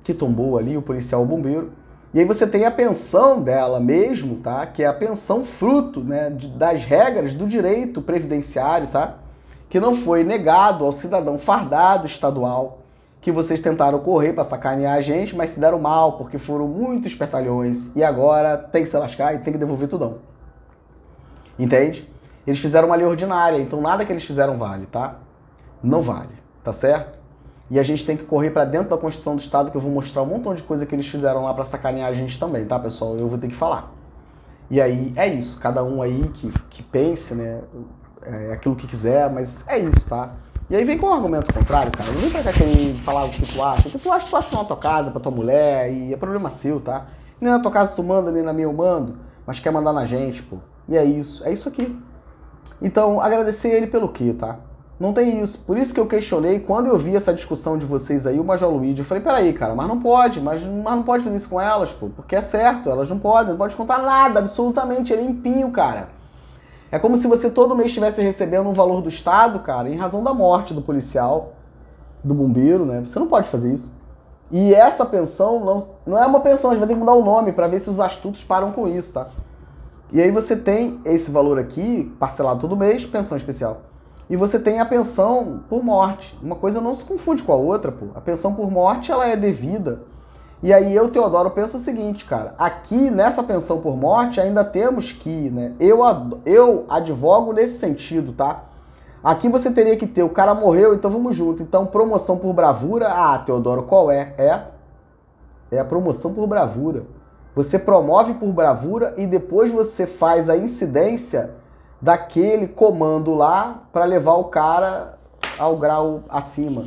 Que tombou ali, o policial, o bombeiro. E aí você tem a pensão dela mesmo, tá? Que é a pensão fruto, né, das regras do direito previdenciário, tá? Que não foi negado ao cidadão fardado estadual, que vocês tentaram correr para sacanear a gente, mas se deram mal, porque foram muito espertalhões. E agora tem que se lascar e tem que devolver tudão. Entende? Eles fizeram uma lei ordinária, então nada que eles fizeram vale, tá? Não vale, tá certo? E a gente tem que correr para dentro da Constituição do Estado, que eu vou mostrar um montão de coisa que eles fizeram lá para sacanear a gente também, tá, pessoal? Eu vou ter que falar. E aí, é isso. Cada um aí que pense, né? Aquilo que quiser, mas é isso, tá? E aí vem com um argumento contrário, cara. Não vem pra cá querer falar o que tu acha. O que tu acha na tua casa, pra tua mulher, e é problema seu, tá? Nem na tua casa tu manda, nem na minha eu mando, mas quer mandar na gente, pô. E é isso aqui. Então, agradecer ele pelo quê, tá? Não tem isso. Por isso que eu questionei, quando eu vi essa discussão de vocês aí, o Major Luigi, eu falei, peraí, cara, mas não pode fazer isso com elas, pô, porque é certo, elas não pode contar nada, absolutamente, ele é limpinho, cara. É como se você todo mês estivesse recebendo um valor do Estado, cara, em razão da morte do policial, do bombeiro, né? Você não pode fazer isso. E essa pensão não é uma pensão, a gente vai ter que mudar o nome para ver se os astutos param com isso, tá? E aí você tem esse valor aqui, parcelado todo mês, pensão especial. E você tem a pensão por morte. Uma coisa não se confunde com a outra, pô. A pensão por morte, ela é devida. E aí eu, Teodoro, penso o seguinte, cara. Aqui, nessa pensão por morte, ainda temos que, né? Eu advogo nesse sentido, tá? Aqui você teria que ter, o cara morreu, então vamos junto. Então, promoção por bravura. Ah, Teodoro, qual é? É a promoção por bravura. Você promove por bravura e depois você faz a incidência daquele comando lá para levar o cara ao grau acima.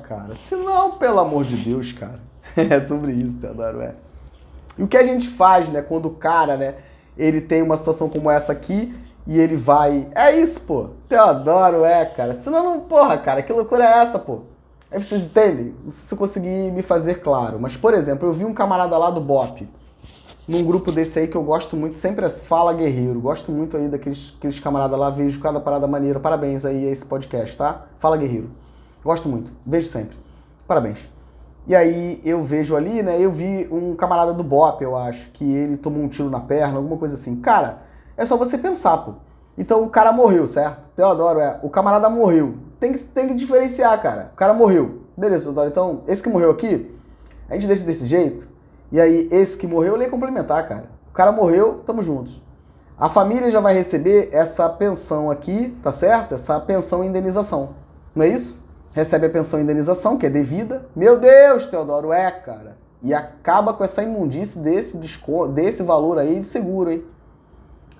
Cara. Senão, pelo amor de Deus, cara. É sobre isso, Teodoro, E o que a gente faz, né, quando o cara, né, ele tem uma situação como essa aqui e ele vai... É isso, pô. Teodoro, cara. Senão não... Porra, cara, que loucura é essa, pô? Aí vocês entendem? Não sei se eu consegui me fazer claro. Mas, por exemplo, eu vi um camarada lá do BOP, num grupo desse aí que eu gosto muito, sempre Fala Guerreiro. Gosto muito aí daqueles camaradas lá, vejo cada parada maneira. Parabéns aí a esse podcast, tá? Fala Guerreiro. Gosto muito, vejo sempre. Parabéns. E aí eu vejo ali, né, eu vi um camarada do BOP, eu acho, que ele tomou um tiro na perna, alguma coisa assim. Cara, é só você pensar, pô. Então o cara morreu, certo? Teodoro, o camarada morreu. Tem que diferenciar, cara. O cara morreu. Beleza, Teodoro, então esse que morreu aqui, a gente deixa desse jeito. E aí esse que morreu, lei complementar, cara. O cara morreu, tamo juntos. A família já vai receber essa pensão aqui, tá certo? Essa pensão e indenização. Não é isso? Recebe a pensão e indenização, que é devida. Meu Deus, Teodoro, cara. E acaba com essa imundície desse valor aí de seguro, hein?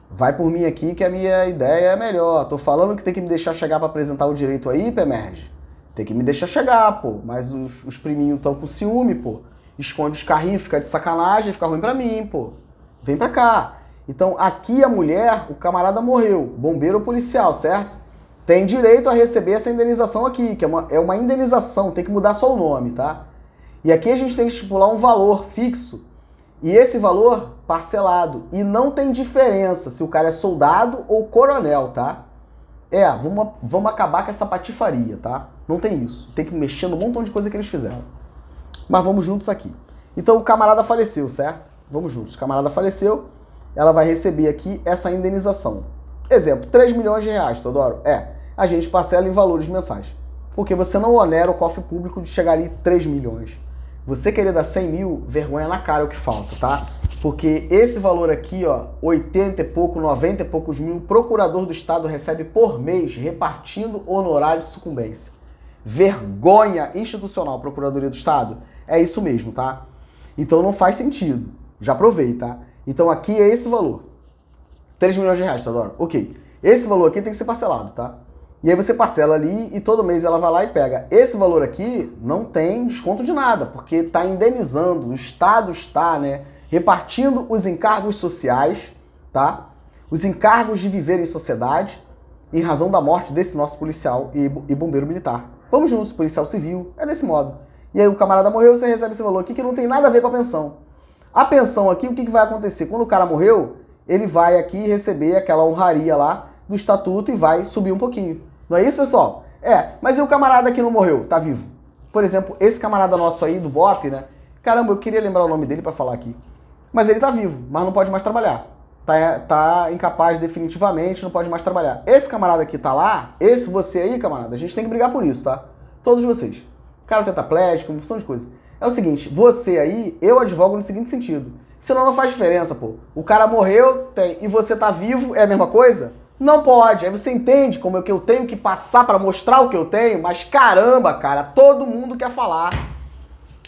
Vai por mim aqui que a minha ideia é melhor. Tô falando que tem que me deixar chegar para apresentar o direito aí, Pemerge. Tem que me deixar chegar, pô. Mas os priminhos estão com ciúme, pô. Esconde os carrinhos, fica de sacanagem, fica ruim pra mim, pô. Vem pra cá. Então, aqui a mulher, o camarada morreu, bombeiro ou policial, certo? Tem direito a receber essa indenização aqui, que é uma indenização, tem que mudar só o nome, tá? E aqui a gente tem que estipular um valor fixo, e esse valor parcelado. E não tem diferença se o cara é soldado ou coronel, tá? vamos acabar com essa patifaria, tá? Não tem isso. Tem que mexer no montão de coisa que eles fizeram. Mas vamos juntos aqui. Então o camarada faleceu, certo? Vamos juntos. O camarada faleceu, ela vai receber aqui essa indenização. Exemplo, 3 milhões de reais, Teodoro. A gente parcela em valores mensais. Porque você não onera o cofre público de chegar ali 3 milhões. Você querer dar 100 mil, vergonha na cara é o que falta, tá? Porque esse valor aqui, ó, 80 e pouco, 90 e poucos mil, o procurador do Estado recebe por mês, repartindo honorário de sucumbência. Vergonha institucional, Procuradoria do Estado. É isso mesmo, tá? Então não faz sentido. Já provei, tá? Então aqui é esse valor. 3 milhões de reais, Teodoro. Ok. Esse valor aqui tem que ser parcelado, tá? E aí você parcela ali e todo mês ela vai lá e pega. Esse valor aqui não tem desconto de nada, porque está indenizando, o Estado está, né, repartindo os encargos sociais, tá? Os encargos de viver em sociedade em razão da morte desse nosso policial e bombeiro militar. Vamos juntos, policial civil, é desse modo. E aí o camarada morreu, você recebe esse valor aqui que não tem nada a ver com a pensão. A pensão aqui, o que vai acontecer? Quando o cara morreu, ele vai aqui receber aquela honraria lá do estatuto e vai subir um pouquinho. Não é isso, pessoal? Mas e o camarada que não morreu? Tá vivo? Por exemplo, esse camarada nosso aí do BOP, né? Caramba, eu queria lembrar o nome dele pra falar aqui. Mas ele tá vivo, mas não pode mais trabalhar. Tá incapaz definitivamente, não pode mais trabalhar. Esse camarada que tá lá, esse você aí, camarada, a gente tem que brigar por isso, tá? Todos vocês. Cara tetraplégico, uma opção de coisa. É o seguinte, você aí, eu advogo no seguinte sentido. Senão não faz diferença, pô. O cara morreu, e você tá vivo, é a mesma coisa? Não pode. Aí você entende como é que eu tenho que passar pra mostrar o que eu tenho, mas caramba, cara, todo mundo quer falar.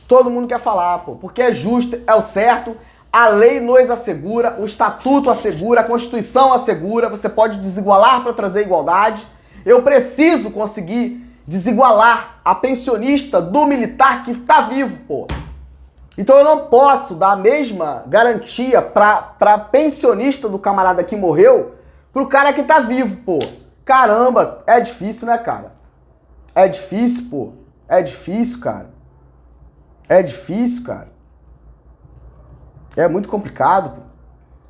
Todo mundo quer falar, pô. Porque é justo, é o certo, a lei nos assegura, o estatuto assegura, a Constituição assegura, você pode desigualar para trazer igualdade. Eu preciso conseguir desigualar a pensionista do militar que está vivo, pô. Então eu não posso dar a mesma garantia pra pensionista do camarada que morreu pro cara que tá vivo, pô. Caramba, é difícil, né, cara? É difícil, pô. É difícil, cara. É difícil, cara. É muito complicado, pô.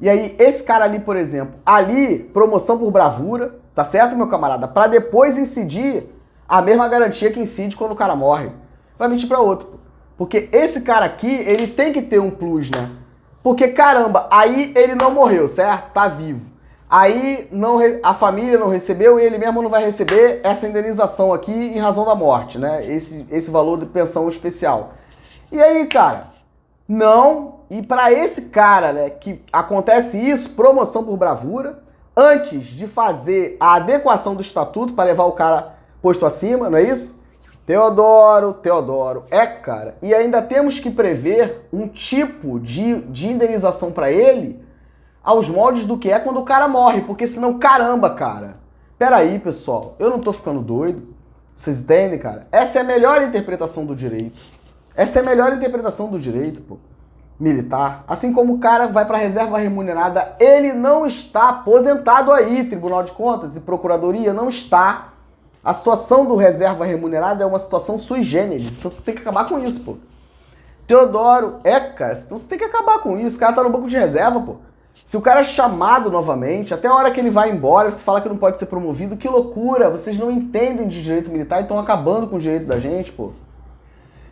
E aí, esse cara ali, por exemplo, ali, promoção por bravura, tá certo, meu camarada? Pra depois incidir a mesma garantia que incide quando o cara morre. Vai mentir pra outro, pô. Porque esse cara aqui, ele tem que ter um plus, né? Porque, caramba, aí ele não morreu, certo? Tá vivo. Aí a família não recebeu e ele mesmo não vai receber essa indenização aqui em razão da morte, né? Esse valor de pensão especial. E aí, cara, não. E para esse cara, né, que acontece isso, promoção por bravura, antes de fazer a adequação do estatuto para levar o cara posto acima, não é isso? Teodoro, cara. E ainda temos que prever um tipo de indenização para ele aos moldes do que é quando o cara morre, porque senão, caramba, cara. Peraí, pessoal, eu não tô ficando doido. Vocês entendem, cara? Essa é a melhor interpretação do direito. Essa é a melhor interpretação do direito, pô. Militar. Assim como o cara vai pra reserva remunerada, ele não está aposentado aí, Tribunal de Contas e Procuradoria, não está. A situação do reserva remunerada é uma situação sui generis, então você tem que acabar com isso, pô. Teodoro, cara, então você tem que acabar com isso, o cara tá no banco de reserva, pô. Se o cara é chamado novamente, até a hora que ele vai embora, você fala que não pode ser promovido, que loucura, vocês não entendem de direito militar e estão acabando com o direito da gente, pô.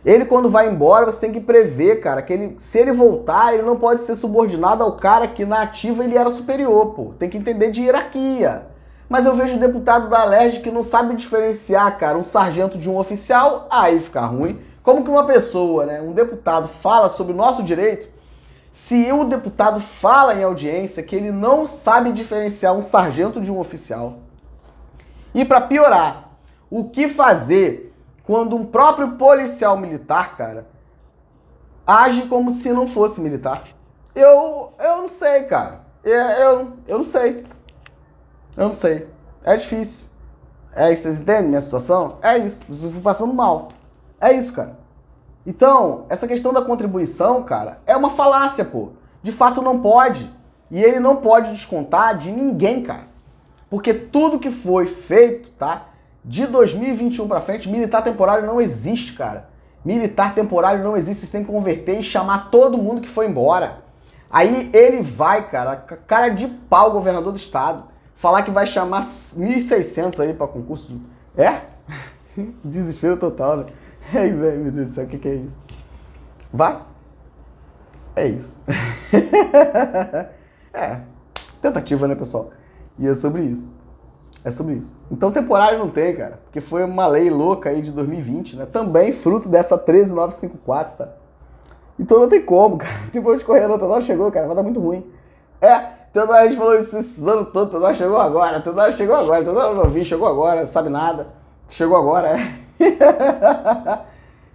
Ele, quando vai embora, você tem que prever, cara, que se ele voltar, ele não pode ser subordinado ao cara que na ativa ele era superior, pô. Tem que entender de hierarquia. Mas eu vejo deputado da Alerj que não sabe diferenciar, cara, um sargento de um oficial, aí fica ruim. Como que uma pessoa, né, um deputado fala sobre o nosso direito, se o deputado fala em audiência que ele não sabe diferenciar um sargento de um oficial? E para piorar, o que fazer quando um próprio policial militar, cara, age como se não fosse militar? Eu não sei, cara. Eu não sei. Eu não sei. É difícil. É isso, vocês entendem minha situação? É isso. Eu fui passando mal. É isso, cara. Então, essa questão da contribuição, cara, é uma falácia, pô. De fato não pode. E ele não pode descontar de ninguém, cara. Porque tudo que foi feito, tá? De 2021 pra frente, militar temporário não existe, cara. Militar temporário não existe. Vocês têm que converter e chamar todo mundo que foi embora. Aí ele vai, cara de pau, governador do estado. Falar que vai chamar 1.600 aí pra concurso. É? Desespero total, né? Ai, velho, meu Deus do céu, o que é isso? Vai? É isso. É. Tentativa, né, pessoal? E é sobre isso. É sobre isso. Então temporário não tem, cara. Porque foi uma lei louca aí de 2020, né? Também fruto dessa 13954, tá? Então não tem como, cara. Tipo, de correr, não. Teodoro chegou, cara. Vai dar muito ruim. Teodoro, a gente falou isso esses anos todos. Teodoro chegou agora. Teodoro novinho, chegou agora. Não sabe nada. Chegou agora,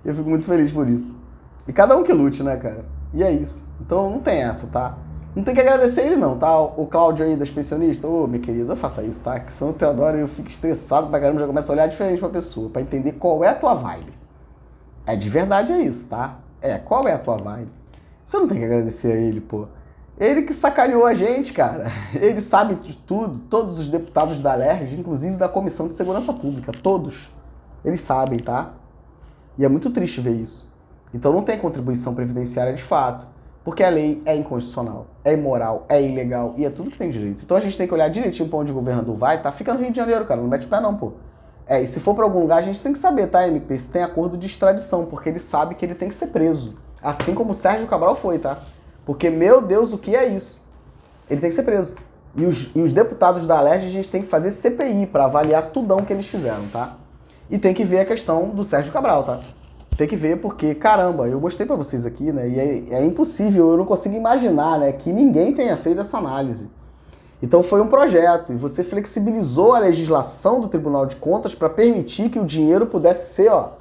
Eu fico muito feliz por isso. E cada um que lute, né, cara? E é isso. Então não tem essa, tá? Não tem que agradecer ele não, tá? O Cláudio aí das pensionistas, ô, meu querido, não faça isso, tá? Que São Teodoro eu fico estressado pra caramba, já começo a olhar diferente pra pessoa, pra entender qual é a tua vibe. É de verdade, é isso, tá? Qual é a tua vibe? Você não tem que agradecer a ele, pô. Ele que sacaneou a gente, cara. Ele sabe de tudo, todos os deputados da LERJ, inclusive da Comissão de Segurança Pública, todos. Eles sabem, tá? E é muito triste ver isso. Então não tem contribuição previdenciária de fato. Porque a lei é inconstitucional, é imoral, é ilegal e é tudo que tem direito. Então a gente tem que olhar direitinho pra onde o governador vai, tá? Fica no Rio de Janeiro, cara, não mete o pé não, pô. E se for pra algum lugar, a gente tem que saber, tá, MP? Se tem acordo de extradição, porque ele sabe que ele tem que ser preso. Assim como o Sérgio Cabral foi, tá? Porque, meu Deus, o que é isso? Ele tem que ser preso. E os deputados da LERJ, a gente tem que fazer CPI pra avaliar tudão que eles fizeram, tá? E tem que ver a questão do Sérgio Cabral, tá? Tem que ver porque, caramba, eu mostrei pra vocês aqui, né? E é impossível, eu não consigo imaginar, né? Que ninguém tenha feito essa análise. Então foi um projeto e você flexibilizou a legislação do Tribunal de Contas para permitir que o dinheiro pudesse ser, ó,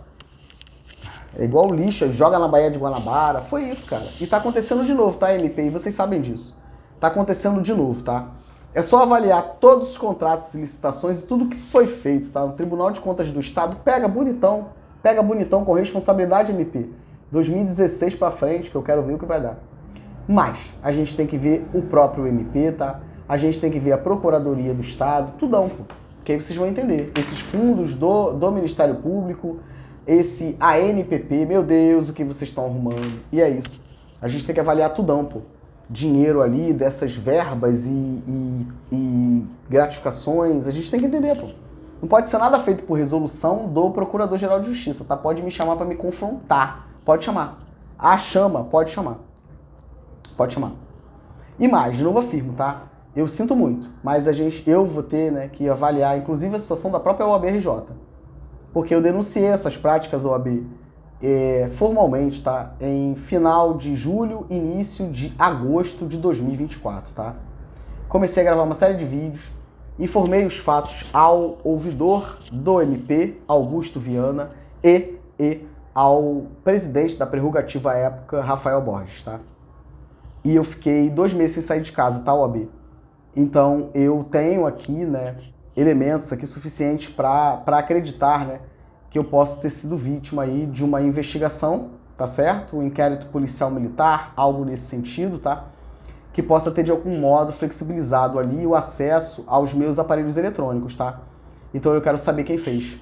é igual o lixo, joga na Baía de Guanabara. Foi isso, cara. E tá acontecendo de novo, tá, MP? E vocês sabem disso. Tá acontecendo de novo, tá? É só avaliar todos os contratos e licitações e tudo que foi feito, tá? O Tribunal de Contas do Estado pega bonitão com responsabilidade, MP. 2016 pra frente, que eu quero ver o que vai dar. Mas a gente tem que ver o próprio MP, tá? A gente tem que ver a Procuradoria do Estado, tudão, pô. Que aí vocês vão entender. Esses fundos do Ministério Público, esse ANPP, meu Deus, o que vocês estão arrumando. E é isso. A gente tem que avaliar tudão, pô. Dinheiro ali, dessas verbas e gratificações, a gente tem que entender, pô. Não pode ser nada feito por resolução do Procurador-Geral de Justiça, tá? Pode me chamar pra me confrontar. Pode chamar. Chama, pode chamar. Pode chamar. E mais, de novo afirmo, tá? Eu sinto muito, mas eu vou ter, né, que avaliar, inclusive, a situação da própria OAB-RJ. Porque eu denunciei essas práticas OAB formalmente, tá? Em final de julho, início de agosto de 2024, tá? Comecei a gravar uma série de vídeos, informei os fatos ao ouvidor do MP, Augusto Viana, e ao presidente da prerrogativa à época, Rafael Borges, tá? E eu fiquei 2 meses sem sair de casa, tá, OAB? Então eu tenho aqui, né, elementos aqui suficientes para acreditar, né, que eu posso ter sido vítima aí de uma investigação, tá certo? Um inquérito policial militar, algo nesse sentido, tá? Que possa ter de algum modo flexibilizado ali o acesso aos meus aparelhos eletrônicos, tá? Então eu quero saber quem fez.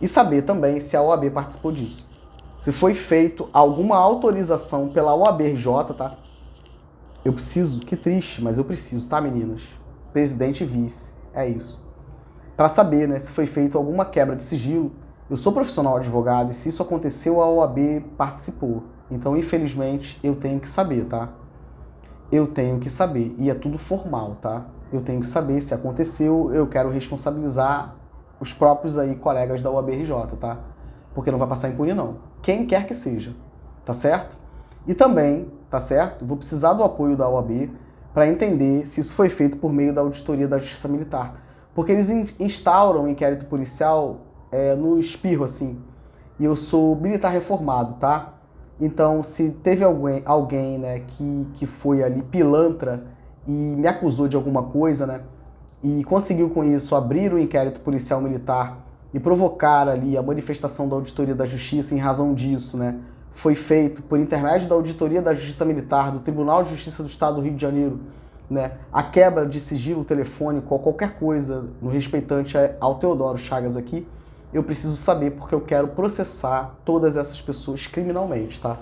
E saber também se a OAB participou disso. Se foi feito alguma autorização pela OAB-RJ, tá? Eu preciso, que triste, mas eu preciso, tá, meninas? Presidente e vice, é isso. Para saber, né, se foi feito alguma quebra de sigilo. Eu sou profissional advogado e se isso aconteceu, a OAB participou. Então, infelizmente, eu tenho que saber, tá? Eu tenho que saber. E é tudo formal, tá? Eu tenho que saber se aconteceu, eu quero responsabilizar os próprios aí colegas da OAB-RJ, tá? Porque não vai passar impune, não. Quem quer que seja, tá certo? E também, tá certo? Vou precisar do apoio da OAB para entender se isso foi feito por meio da auditoria da Justiça Militar. Porque eles instauram o inquérito policial no espirro, assim. E eu sou militar reformado, tá? Então, se teve alguém, né, que foi ali pilantra e me acusou de alguma coisa, né, e conseguiu com isso abrir o inquérito policial militar e provocar ali a manifestação da auditoria da Justiça em razão disso, né, foi feito por intermédio da auditoria da Justiça Militar, do Tribunal de Justiça do Estado do Rio de Janeiro, né, a quebra de sigilo telefônico ou qualquer coisa no respeitante ao Teodoro Chagas aqui, eu preciso saber porque eu quero processar todas essas pessoas criminalmente, tá?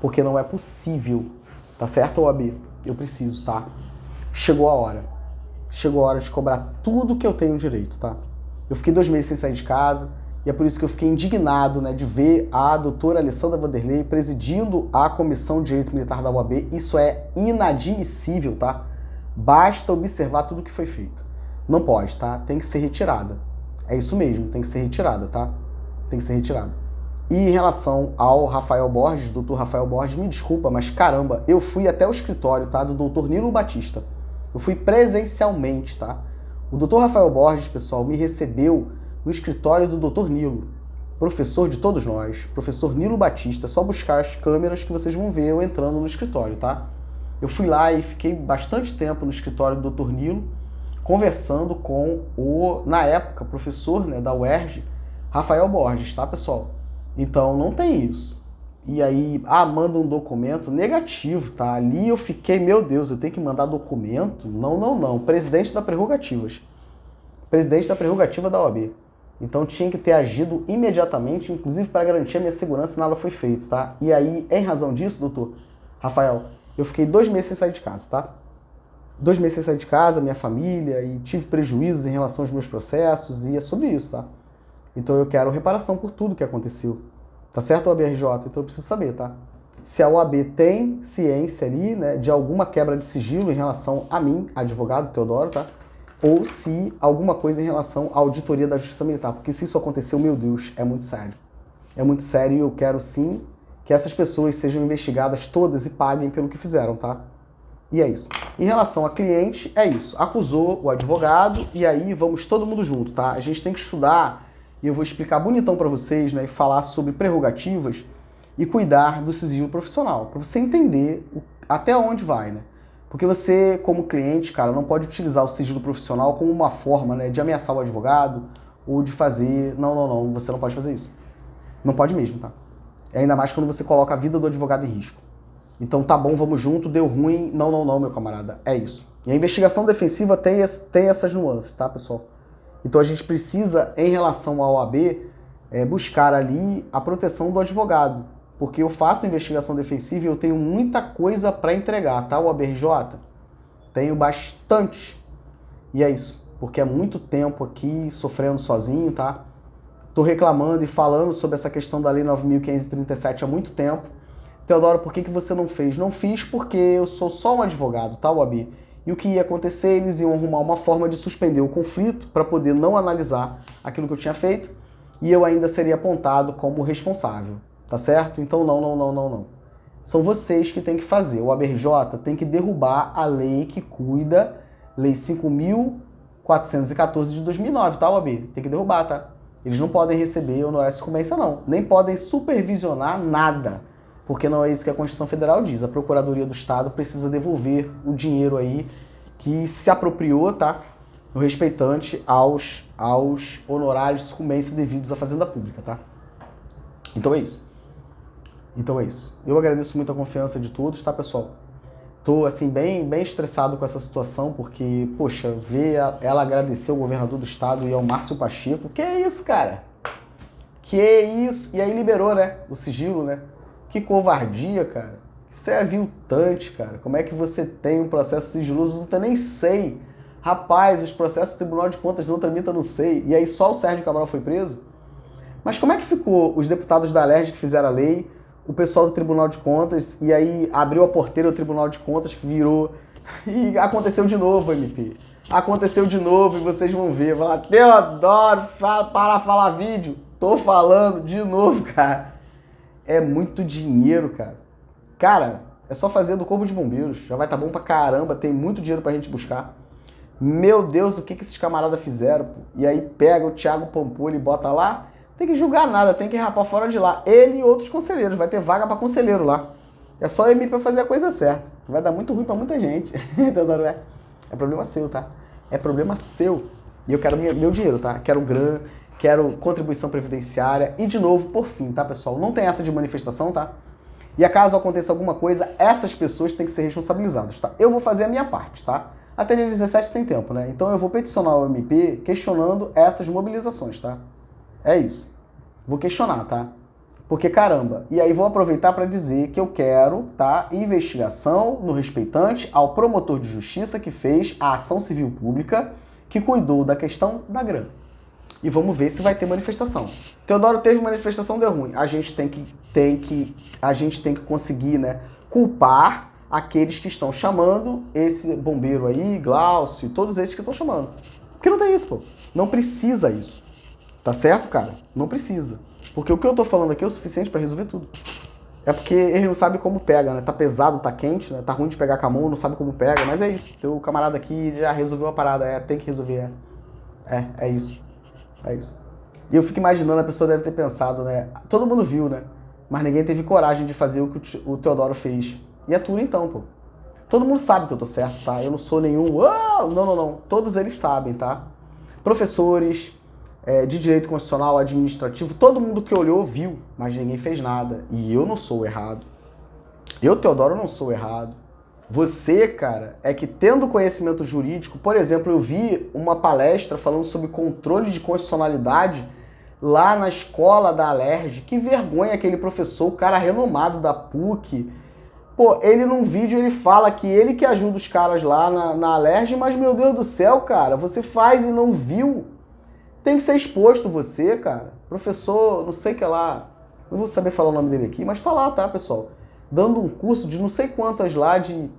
Porque não é possível, tá certo, OAB? Eu preciso, tá? Chegou a hora. chegou a hora de cobrar tudo que eu tenho direito, tá? Eu fiquei 2 meses sem sair de casa, e é por isso que eu fiquei indignado, né, de ver a doutora Alessandra Vanderlei presidindo a Comissão de Direito Militar da OAB. Isso é inadmissível, tá? Basta observar tudo que foi feito. Não pode, tá? Tem que ser retirada. É isso mesmo, tem que ser retirada, tá? Tem que ser retirada. E em relação ao Rafael Borges, doutor Rafael Borges, me desculpa, mas caramba, eu fui até o escritório, tá, do doutor Nilo Batista. Eu fui presencialmente, tá? O doutor Rafael Borges, pessoal, me recebeu no escritório do doutor Nilo, professor de todos nós, professor Nilo Batista. É só buscar as câmeras que vocês vão ver eu entrando no escritório, tá? Eu fui lá e fiquei bastante tempo no escritório do doutor Nilo, conversando com o, na época, professor, né, da UERJ, Rafael Borges, tá, pessoal? Então, não tem isso. E aí, manda um documento negativo, tá? Ali eu fiquei, meu Deus, eu tenho que mandar documento? Não. Presidente da Prerrogativas. Presidente da Prerrogativa da OAB. Então tinha que ter agido imediatamente, inclusive para garantir a minha segurança, e nada foi feito, tá? E aí, em razão disso, doutor Rafael, eu fiquei 2 meses sem sair de casa, tá? 2 meses sem sair de casa, minha família, e tive prejuízos em relação aos meus processos, e é sobre isso, tá? Então eu quero reparação por tudo que aconteceu. Tá certo, OAB-RJ? Então eu preciso saber, tá? Se a OAB tem ciência ali, né, de alguma quebra de sigilo em relação a mim, advogado Teodoro, tá? Ou se alguma coisa em relação à auditoria da Justiça Militar. Porque se isso aconteceu, meu Deus, é muito sério. É muito sério e eu quero sim que essas pessoas sejam investigadas todas e paguem pelo que fizeram, tá? E é isso. Em relação a cliente, é isso. Acusou o advogado e aí vamos todo mundo junto, tá? A gente tem que estudar e eu vou explicar bonitão pra vocês, né? E falar sobre prerrogativas e cuidar do sigilo profissional. Pra você entender até onde vai, né? Porque você, como cliente, cara, não pode utilizar o sigilo profissional como uma forma, né, de ameaçar o advogado ou de fazer... Não, você não pode fazer isso. Não pode mesmo, tá? Ainda mais quando você coloca a vida do advogado em risco. Então tá bom, vamos junto, deu ruim, não, meu camarada, é isso. E a investigação defensiva tem essas nuances, tá, pessoal? Então a gente precisa, em relação ao OAB, buscar ali a proteção do advogado. Porque eu faço investigação defensiva e eu tenho muita coisa para entregar, tá, OAB-RJ? Tenho bastante. E é isso, porque é muito tempo aqui sofrendo sozinho, tá? Tô reclamando e falando sobre essa questão da Lei 9.537 há muito tempo. Teodoro, por que você não fez? Não fiz porque eu sou só um advogado, tá, OAB? E o que ia acontecer? Eles iam arrumar uma forma de suspender o conflito para poder não analisar aquilo que eu tinha feito e eu ainda seria apontado como responsável. Tá certo? Então não. São vocês que têm que fazer. O ABRJ tem que derrubar a lei que cuida, Lei 5.414 de 2009, tá, OAB? Tem que derrubar, tá? Eles não podem receber honorários de sucumbência, não. Nem podem supervisionar nada. Porque não é isso que a Constituição Federal diz. A Procuradoria do Estado precisa devolver o dinheiro aí que se apropriou, tá? No respeitante aos honorários de sucumbência devidos à Fazenda Pública, tá? Então é isso. Eu agradeço muito a confiança de todos, tá, pessoal? Tô, assim, bem estressado com essa situação, porque, poxa, ver ela agradecer ao governador do estado e ao Márcio Pacheco. Que é isso, cara? Que isso? E aí liberou, né? O sigilo, né? Que covardia, cara. Isso é aviltante, cara. Como é que você tem um processo sigiloso? Eu nem sei. Rapaz, os processos do Tribunal de Contas não tramitam no SEI. E aí só o Sérgio Cabral foi preso? Mas como é que ficou os deputados da Alerj que fizeram a lei, o pessoal do Tribunal de Contas, e aí abriu a porteira do Tribunal de Contas, virou, e aconteceu de novo, MP. Aconteceu de novo e vocês vão ver. Vai lá, Teodoro, para falar vídeo. Tô falando de novo, cara. É muito dinheiro, cara. Cara, é só fazer do Corpo de Bombeiros. Já vai estar bom pra caramba, tem muito dinheiro pra gente buscar. Meu Deus, o que esses camaradas fizeram, pô? E aí pega o Thiago Pampulha e bota lá. Tem que julgar nada, tem que rapar fora de lá. Ele e outros conselheiros, vai ter vaga pra conselheiro lá. É só o MP fazer a coisa certa. Vai dar muito ruim pra muita gente. Teodoro, é problema seu, tá? É problema seu. E eu quero meu dinheiro, tá? Quero GRAM, quero contribuição previdenciária. E de novo, por fim, tá, pessoal? Não tem essa de manifestação, tá? E acaso aconteça alguma coisa, essas pessoas têm que ser responsabilizadas, tá? Eu vou fazer a minha parte, tá? Até dia 17 tem tempo, né? Então eu vou peticionar o MP questionando essas mobilizações, tá? É isso. Vou questionar, tá? Porque, caramba, e aí vou aproveitar para dizer que eu quero, tá, investigação no respeitante ao promotor de justiça que fez a ação civil pública que cuidou da questão da grana. E vamos ver se vai ter manifestação. Teodoro teve manifestação, deu ruim. A gente tem que conseguir, né, culpar aqueles que estão chamando esse bombeiro aí, Glaucio, e todos esses que estão chamando. Porque não tem isso, pô. Não precisa isso. Tá certo, cara? Não precisa. Porque o que eu tô falando aqui é o suficiente pra resolver tudo. É porque ele não sabe como pega, né? Tá pesado, tá quente, né? Tá ruim de pegar com a mão, não sabe como pega. Mas é isso. Teu camarada aqui já resolveu a parada. Tem que resolver. É isso. É isso. E eu fico imaginando, a pessoa deve ter pensado, né? Todo mundo viu, né? Mas ninguém teve coragem de fazer o que o Teodoro fez. E é tudo então, pô. Todo mundo sabe que eu tô certo, tá? Eu não sou nenhum... Não. Todos eles sabem, tá? Professores... de direito constitucional, administrativo, todo mundo que olhou viu, mas ninguém fez nada. E eu não sou o errado. Eu, Teodoro, não sou o errado. Você, cara, é que tendo conhecimento jurídico, por exemplo, eu vi uma palestra falando sobre controle de constitucionalidade lá na escola da Alerj. Que vergonha aquele professor, o cara renomado da PUC. Pô, ele num vídeo ele fala que ele que ajuda os caras lá na Alerj, mas meu Deus do céu, cara, você faz e não viu. Tem que ser exposto você, cara. Professor, não sei o que lá, não vou saber falar o nome dele aqui, mas tá lá, tá, pessoal? Dando um curso de não sei quantas lá de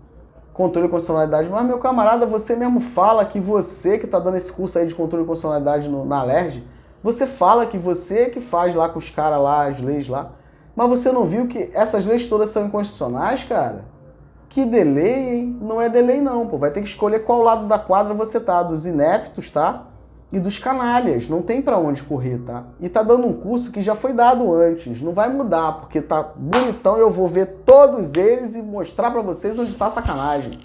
controle de constitucionalidade. Mas, meu camarada, você mesmo fala que você que tá dando esse curso aí de controle de constitucionalidade na Alerj, você fala que você que faz lá com os caras lá, as leis lá. Mas você não viu que essas leis todas são inconstitucionais, cara? Que delay, hein? Não é delay não, pô. Vai ter que escolher qual lado da quadra você tá, dos ineptos, tá? E dos canalhas, não tem pra onde correr, tá? E tá dando um curso que já foi dado antes, não vai mudar, porque tá bonitão e eu vou ver todos eles e mostrar pra vocês onde tá a sacanagem.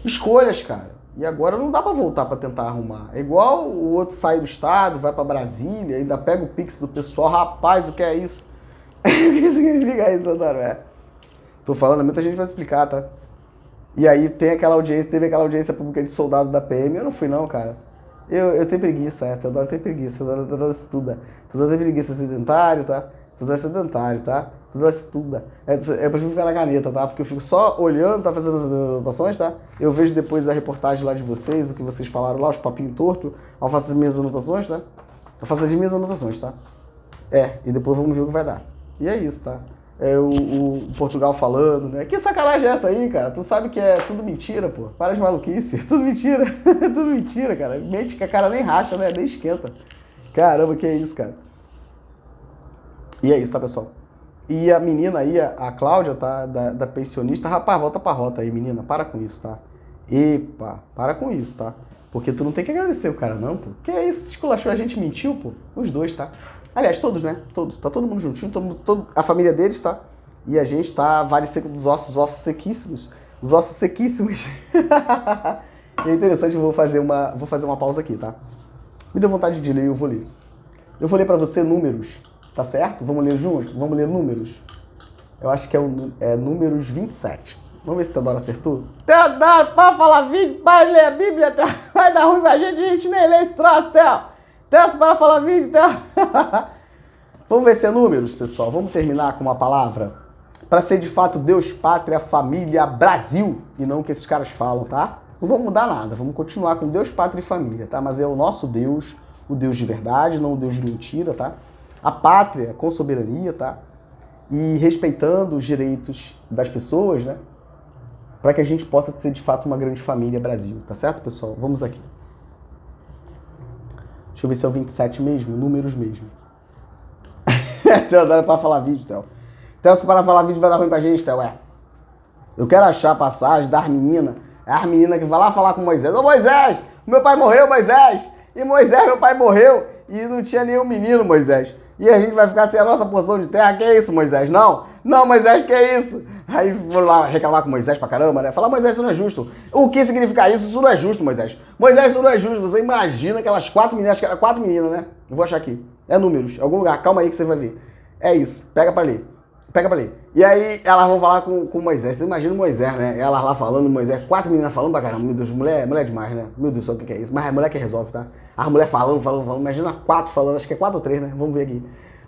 Escolhas, cara. E agora não dá pra voltar pra tentar arrumar. É igual o outro sai do estado, vai pra Brasília, ainda pega o pix do pessoal. Rapaz, o que é isso? O que significa isso, Antônio? Tô falando, muita gente vai explicar, tá? E aí teve aquela audiência pública de soldado da PM, eu não fui não, cara. Eu tenho preguiça, Teodoro tem preguiça, Teodoro estuda. Teodoro tem preguiça, sedentário, tá? Teodoro é sedentário, tá? Teodoro estuda. Eu prefiro ficar na caneta, tá? Porque eu fico só olhando, tá? Fazendo as minhas anotações, tá? Eu vejo depois a reportagem lá de vocês, o que vocês falaram lá, os papinhos tortos. Eu faço as minhas anotações, tá? Eu faço as minhas anotações, tá? E depois vamos ver o que vai dar. E é isso, tá? O Portugal falando, né? Que sacanagem é essa aí, cara? Tu sabe que é tudo mentira, pô. Para de maluquice. Tudo mentira. Tudo mentira, cara. Mente que a cara nem racha, né? Nem esquenta. Caramba, que é isso, cara. E é isso, tá, pessoal? E a menina aí, a Cláudia, tá? Da pensionista. Rapaz, volta pra rota aí, menina. Para com isso, tá? Epa, para com isso, tá? Porque tu não tem que agradecer o cara, não, pô. Que é isso? Esculachou, a gente mentiu, pô. Os dois, tá? Aliás, todos, né? Todos. Tá todo mundo juntinho, a família deles, tá? E a gente tá vale seco dos ossos sequíssimos. Os ossos sequíssimos. E é interessante, eu vou fazer uma pausa aqui, tá? Me deu vontade de ler, eu vou ler. Eu vou ler pra você números, tá certo? Vamos ler juntos? Vamos ler números? Eu acho que é números 27. Vamos ver se o Teodoro acertou. Teodoro, para falar vídeo, para ler a Bíblia, Teodoro. Vai dar ruim pra gente nem lê esse troço, Teodoro. Teodoro, para falar vídeo, Teodoro. Vamos ver se é números, pessoal. Vamos terminar com uma palavra. Para ser de fato Deus, Pátria, Família, Brasil. E não o que esses caras falam, tá? Não vamos mudar nada. Vamos continuar com Deus, Pátria e Família, tá? Mas é o nosso Deus, o Deus de verdade, não o Deus de mentira, tá? A pátria com soberania, tá? E respeitando os direitos das pessoas, né? Para que a gente possa ser de fato uma grande família Brasil, tá certo, pessoal? Vamos aqui. Deixa eu ver se é o 27 mesmo, números mesmo. Teodoro para falar vídeo, Theo. Theo, se para falar vídeo vai dar ruim pra gente, Theo, Eu quero achar a passagem das meninas. É as meninas que vai lá falar com Moisés. Ô Moisés, meu pai morreu, Moisés. E Moisés, meu pai morreu. E não tinha nenhum menino, Moisés. E a gente vai ficar sem a nossa porção de terra. Que é isso, Moisés? Não, Moisés, que é isso? Aí vou lá reclamar com Moisés pra caramba, né? Falar, Moisés, isso não é justo. O que significa isso? Isso não é justo, Moisés. Moisés, isso não é justo. Você imagina aquelas 4 meninas, acho que eram 4 meninas, né? Eu vou achar aqui. É números, algum lugar. Calma aí que você vai ver. É isso. Pega pra ler. E aí elas vão falar com Moisés. Você imagina o Moisés, né? Elas lá falando, Moisés, 4 meninas falando pra caramba. Meu Deus, mulher é demais, né? Meu Deus, sabe o que é isso? Mas é mulher que resolve, tá? As mulheres falando. Imagina 4 falando, acho que é 4 ou 3, né? Vamos ver aqui.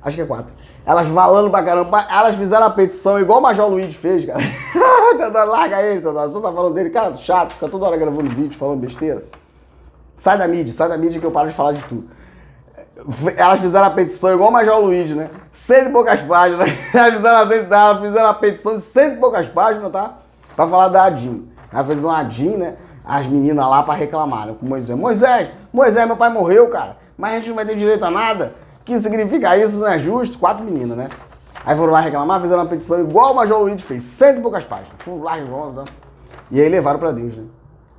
Acho que é 4. Elas falando pra caramba. Elas fizeram a petição igual o Major Luiz fez, cara. Larga ele, Teodoro. Você tá falando dele. Cara, chato, fica toda hora gravando vídeo, falando besteira. Sai da mídia que eu paro de falar de tudo. Elas fizeram a petição igual o Major Luiz, né? 100 e poucas páginas. Elas fizeram a petição de 100 e poucas páginas, tá? Pra falar da ADIM. Elas fizeram uma ADIM, né? As meninas lá pra reclamar, né? Com Moisés. Moisés, meu pai morreu, cara. Mas a gente não vai ter direito a nada. O que significa isso? Não é justo? 4 meninas, né? Aí foram lá reclamar, fizeram uma petição igual o Major Luiz fez. 100 e poucas páginas. Foram lá e aí levaram pra Deus, né?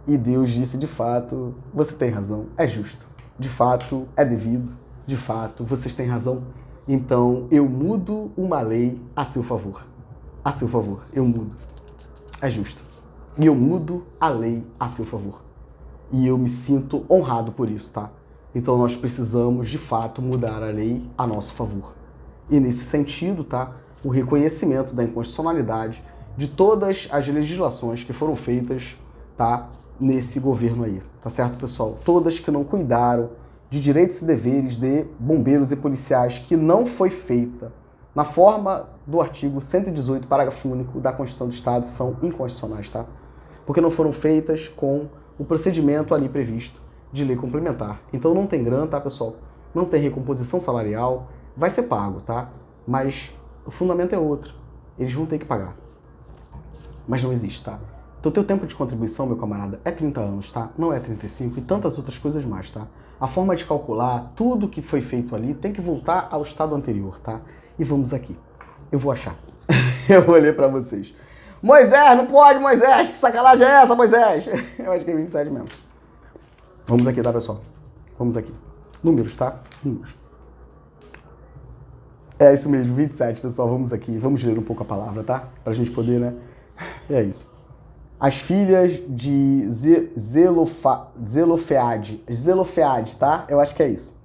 E Deus disse, de fato, você tem razão. É justo. De fato, é devido. De fato, vocês têm razão. Então, eu mudo uma lei a seu favor. A seu favor, eu mudo. É justo. E eu mudo a lei a seu favor. E eu me sinto honrado por isso, tá? Então, nós precisamos, de fato, mudar a lei a nosso favor. E nesse sentido, tá? O reconhecimento da inconstitucionalidade de todas as legislações que foram feitas, tá? Nesse governo aí, tá certo, pessoal? Todas que não cuidaram de direitos e deveres de bombeiros e policiais, que não foi feita na forma do artigo 118, parágrafo único da Constituição do Estado, são inconstitucionais, tá? Porque não foram feitas com o procedimento ali previsto de lei complementar. Então não tem grana, tá, pessoal? Não tem recomposição salarial, vai ser pago, tá? Mas o fundamento é outro. Eles vão ter que pagar. Mas não existe, tá? Então, o teu tempo de contribuição, meu camarada, é 30 anos, tá? Não é 35 e tantas outras coisas mais, tá? A forma de calcular tudo que foi feito ali tem que voltar ao estado anterior, tá? E vamos aqui. Eu vou achar. Eu vou ler pra vocês. Moisés, não pode, Moisés! Que sacanagem é essa, Moisés? Eu acho que é 27 mesmo. Vamos aqui, tá, pessoal? Vamos aqui. Números, tá? Números. É isso mesmo, 27, pessoal. Vamos aqui. Vamos ler um pouco a palavra, tá? Pra gente poder, né? É isso. As filhas de Zelofeade, tá? Eu acho que é isso.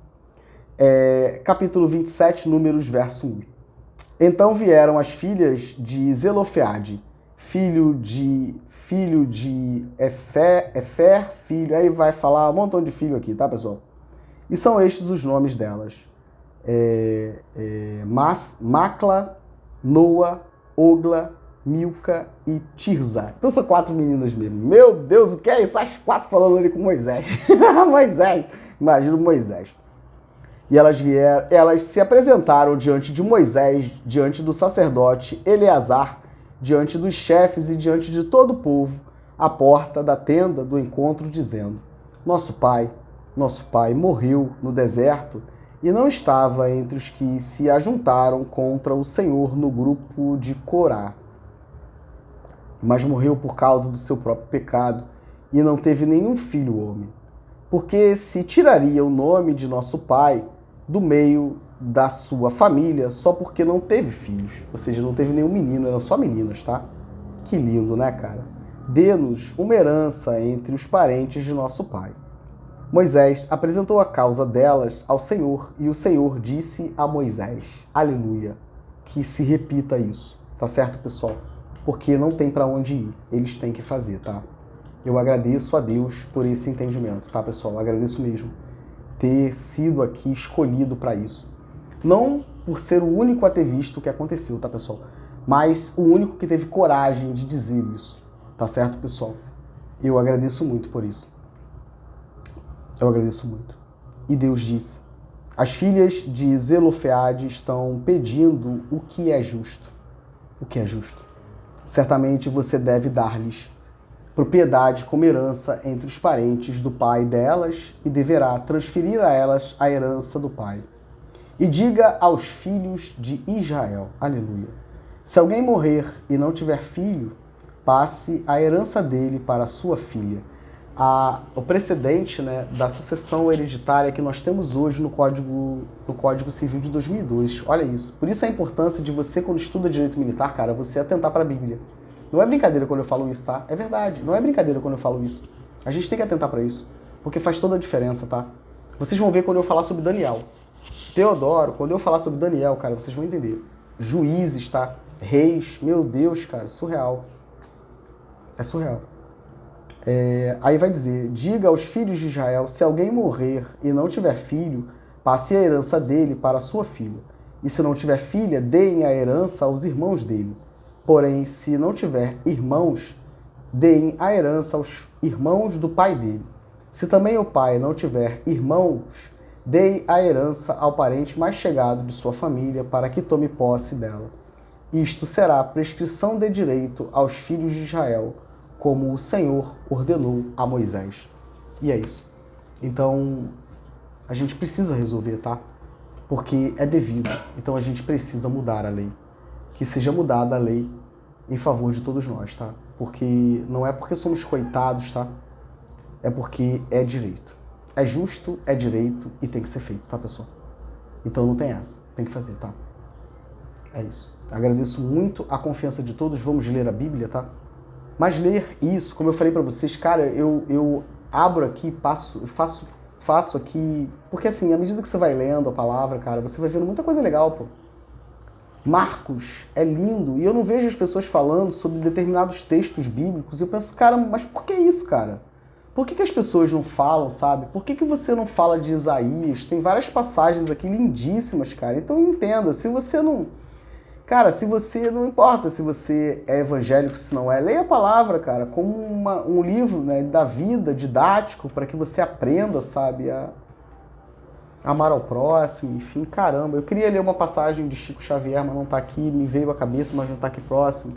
Capítulo 27, Números, verso 1. Então vieram as filhas de Zelofeade, filho de Efer, filho... Aí vai falar um montão de filho aqui, tá, pessoal? E são estes os nomes delas. Macla, Noa, Ogla, Milca e Tirza. Então são 4 meninas mesmo. Meu Deus, o que é isso? As 4 falando ali com Moisés. Moisés. Imagina Moisés. E elas se apresentaram diante de Moisés, diante do sacerdote Eleazar, diante dos chefes e diante de todo o povo, à porta da tenda do encontro, dizendo: nosso pai morreu no deserto e não estava entre os que se ajuntaram contra o Senhor no grupo de Corá, mas morreu por causa do seu próprio pecado e não teve nenhum filho homem. Porque se tiraria o nome de nosso pai do meio da sua família só porque não teve filhos. Ou seja, não teve nenhum menino, eram só meninas, tá? Que lindo, né, cara? Dê-nos uma herança entre os parentes de nosso pai. Moisés apresentou a causa delas ao Senhor e o Senhor disse a Moisés, aleluia, que se repita isso, tá certo, pessoal? Porque não tem para onde ir, eles têm que fazer, tá? Eu agradeço a Deus por esse entendimento, tá, pessoal? Eu agradeço mesmo ter sido aqui escolhido para isso. Não por ser o único a ter visto o que aconteceu, tá, pessoal? Mas o único que teve coragem de dizer isso, tá certo, pessoal? Eu agradeço muito por isso. Eu agradeço muito. E Deus disse: as filhas de Zelofeade estão pedindo o que é justo. O que é justo? Certamente você deve dar-lhes propriedade como herança entre os parentes do pai delas e deverá transferir a elas a herança do pai. E diga aos filhos de Israel, aleluia, se alguém morrer e não tiver filho, passe a herança dele para a sua filha. O precedente, né, da sucessão hereditária que nós temos hoje no Código Civil de 2002. Olha isso. Por isso a importância de você, quando estuda direito militar, cara, você atentar para a Bíblia. Não é brincadeira quando eu falo isso, tá? É verdade. Não é brincadeira quando eu falo isso. A gente tem que atentar para isso, porque faz toda a diferença, tá? Vocês vão ver quando eu falar sobre Daniel. Teodoro, quando eu falar sobre Daniel, cara, vocês vão entender. Juízes, tá? Reis, meu Deus, cara, surreal. É surreal. Aí vai dizer, diga aos filhos de Israel, se alguém morrer e não tiver filho, passe a herança dele para a sua filha. E se não tiver filha, deem a herança aos irmãos dele. Porém, se não tiver irmãos, deem a herança aos irmãos do pai dele. Se também o pai não tiver irmãos, deem a herança ao parente mais chegado de sua família, para que tome posse dela. Isto será prescrição de direito aos filhos de Israel, como o Senhor ordenou a Moisés. E é isso. Então, a gente precisa resolver, tá? Porque é devido. Então a gente precisa mudar a lei. Que seja mudada a lei em favor de todos nós, tá? Porque não é porque somos coitados, tá? É porque é direito. É justo, é direito e tem que ser feito, tá, pessoal? Então não tem essa. Tem que fazer, tá? É isso. Agradeço muito a confiança de todos. Vamos ler a Bíblia, tá? Mas ler isso, como eu falei pra vocês, cara, eu abro aqui, faço aqui... Porque assim, à medida que você vai lendo a palavra, cara, você vai vendo muita coisa legal, pô. Marcos é lindo, e eu não vejo as pessoas falando sobre determinados textos bíblicos, e eu penso, cara, mas por que isso, cara? Por que as pessoas não falam, sabe? Por que você não fala de Isaías? Tem várias passagens aqui lindíssimas, cara. Então entenda, se você não... Cara, se você... Não importa se você é evangélico, se não é, leia a palavra, cara, como um livro, né, da vida, didático, para que você aprenda, sabe, a amar ao próximo, enfim, caramba. Eu queria ler uma passagem de Chico Xavier, mas não tá aqui, me veio à cabeça, mas não tá aqui próximo.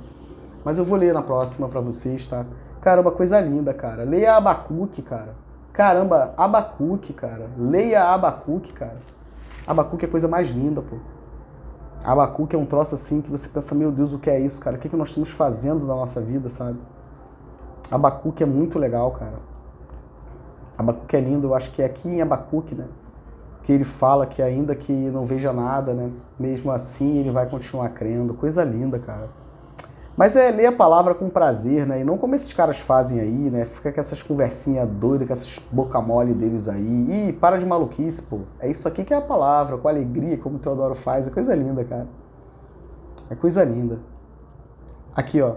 Mas eu vou ler na próxima pra vocês, tá? Caramba, coisa linda, cara. Leia Abacuque, cara. Caramba, Abacuque, cara. Leia Abacuque, cara. Abacuque é a coisa mais linda, pô. Abacuque é um troço assim que você pensa, meu Deus, o que é isso, cara? O que nós estamos fazendo na nossa vida, sabe? Abacuque é muito legal, cara. Abacuque é lindo, eu acho que é aqui em Abacuque, né? Que ele fala que ainda que não veja nada, né? Mesmo assim ele vai continuar crendo. Coisa linda, cara. Mas é ler a palavra com prazer, né? E não como esses caras fazem aí, né? Fica com essas conversinhas doidas, com essas boca mole deles aí. Ih, para de maluquice, pô. É isso aqui que é a palavra, com alegria, como o Teodoro faz. É coisa linda, cara. É coisa linda. Aqui, ó.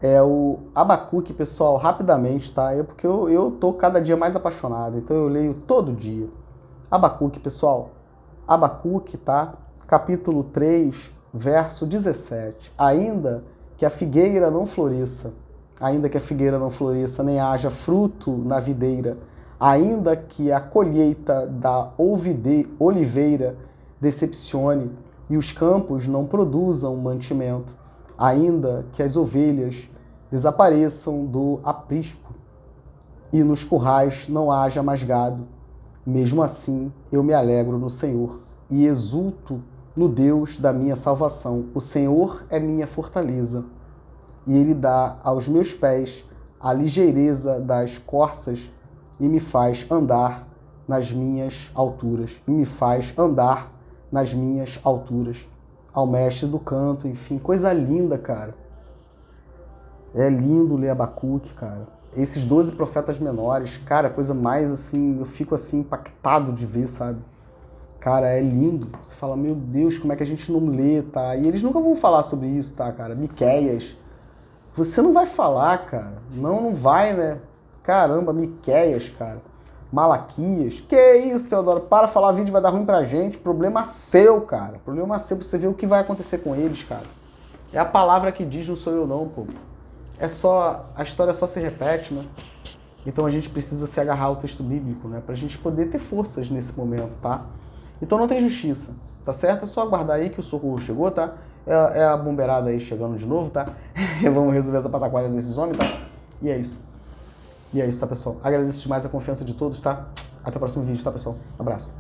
É o Abacuque, pessoal, rapidamente, tá? Porque eu tô cada dia mais apaixonado. Então eu leio todo dia. Abacuque, pessoal. Abacuque, tá? Capítulo 3, verso 17. Ainda que a figueira não floresça, nem haja fruto na videira, ainda que a colheita da oliveira decepcione e os campos não produzam mantimento, ainda que as ovelhas desapareçam do aprisco e nos currais não haja mais gado, mesmo assim eu me alegro no Senhor e exulto no Deus da minha salvação. O Senhor é minha fortaleza, e Ele dá aos meus pés a ligeireza das corças e me faz andar nas minhas alturas. Ao mestre do canto, enfim, coisa linda, cara. É lindo ler Abacuque, cara. Esses 12 profetas menores, cara, coisa mais assim, eu fico assim impactado de ver, sabe? Cara, é lindo. Você fala, meu Deus, como é que a gente não lê, tá? E eles nunca vão falar sobre isso, tá, cara? Miqueias. Você não vai falar, cara. Não vai, né? Caramba, Miqueias, cara. Malaquias. Que isso, Teodoro? Para falar, vídeo vai dar ruim pra gente. Problema seu, cara. Problema seu pra você ver o que vai acontecer com eles, cara. É a palavra que diz, não sou eu não, pô. É só... A história só se repete, né? Então a gente precisa se agarrar ao texto bíblico, né? Pra gente poder ter forças nesse momento, tá? Então não tem justiça, tá certo? É só aguardar aí que o socorro chegou, tá? É a bombeirada aí chegando de novo, tá? Vamos resolver essa pataquada desses homens, tá? E é isso. E é isso, tá, pessoal? Agradeço demais a confiança de todos, tá? Até o próximo vídeo, tá, pessoal? Abraço.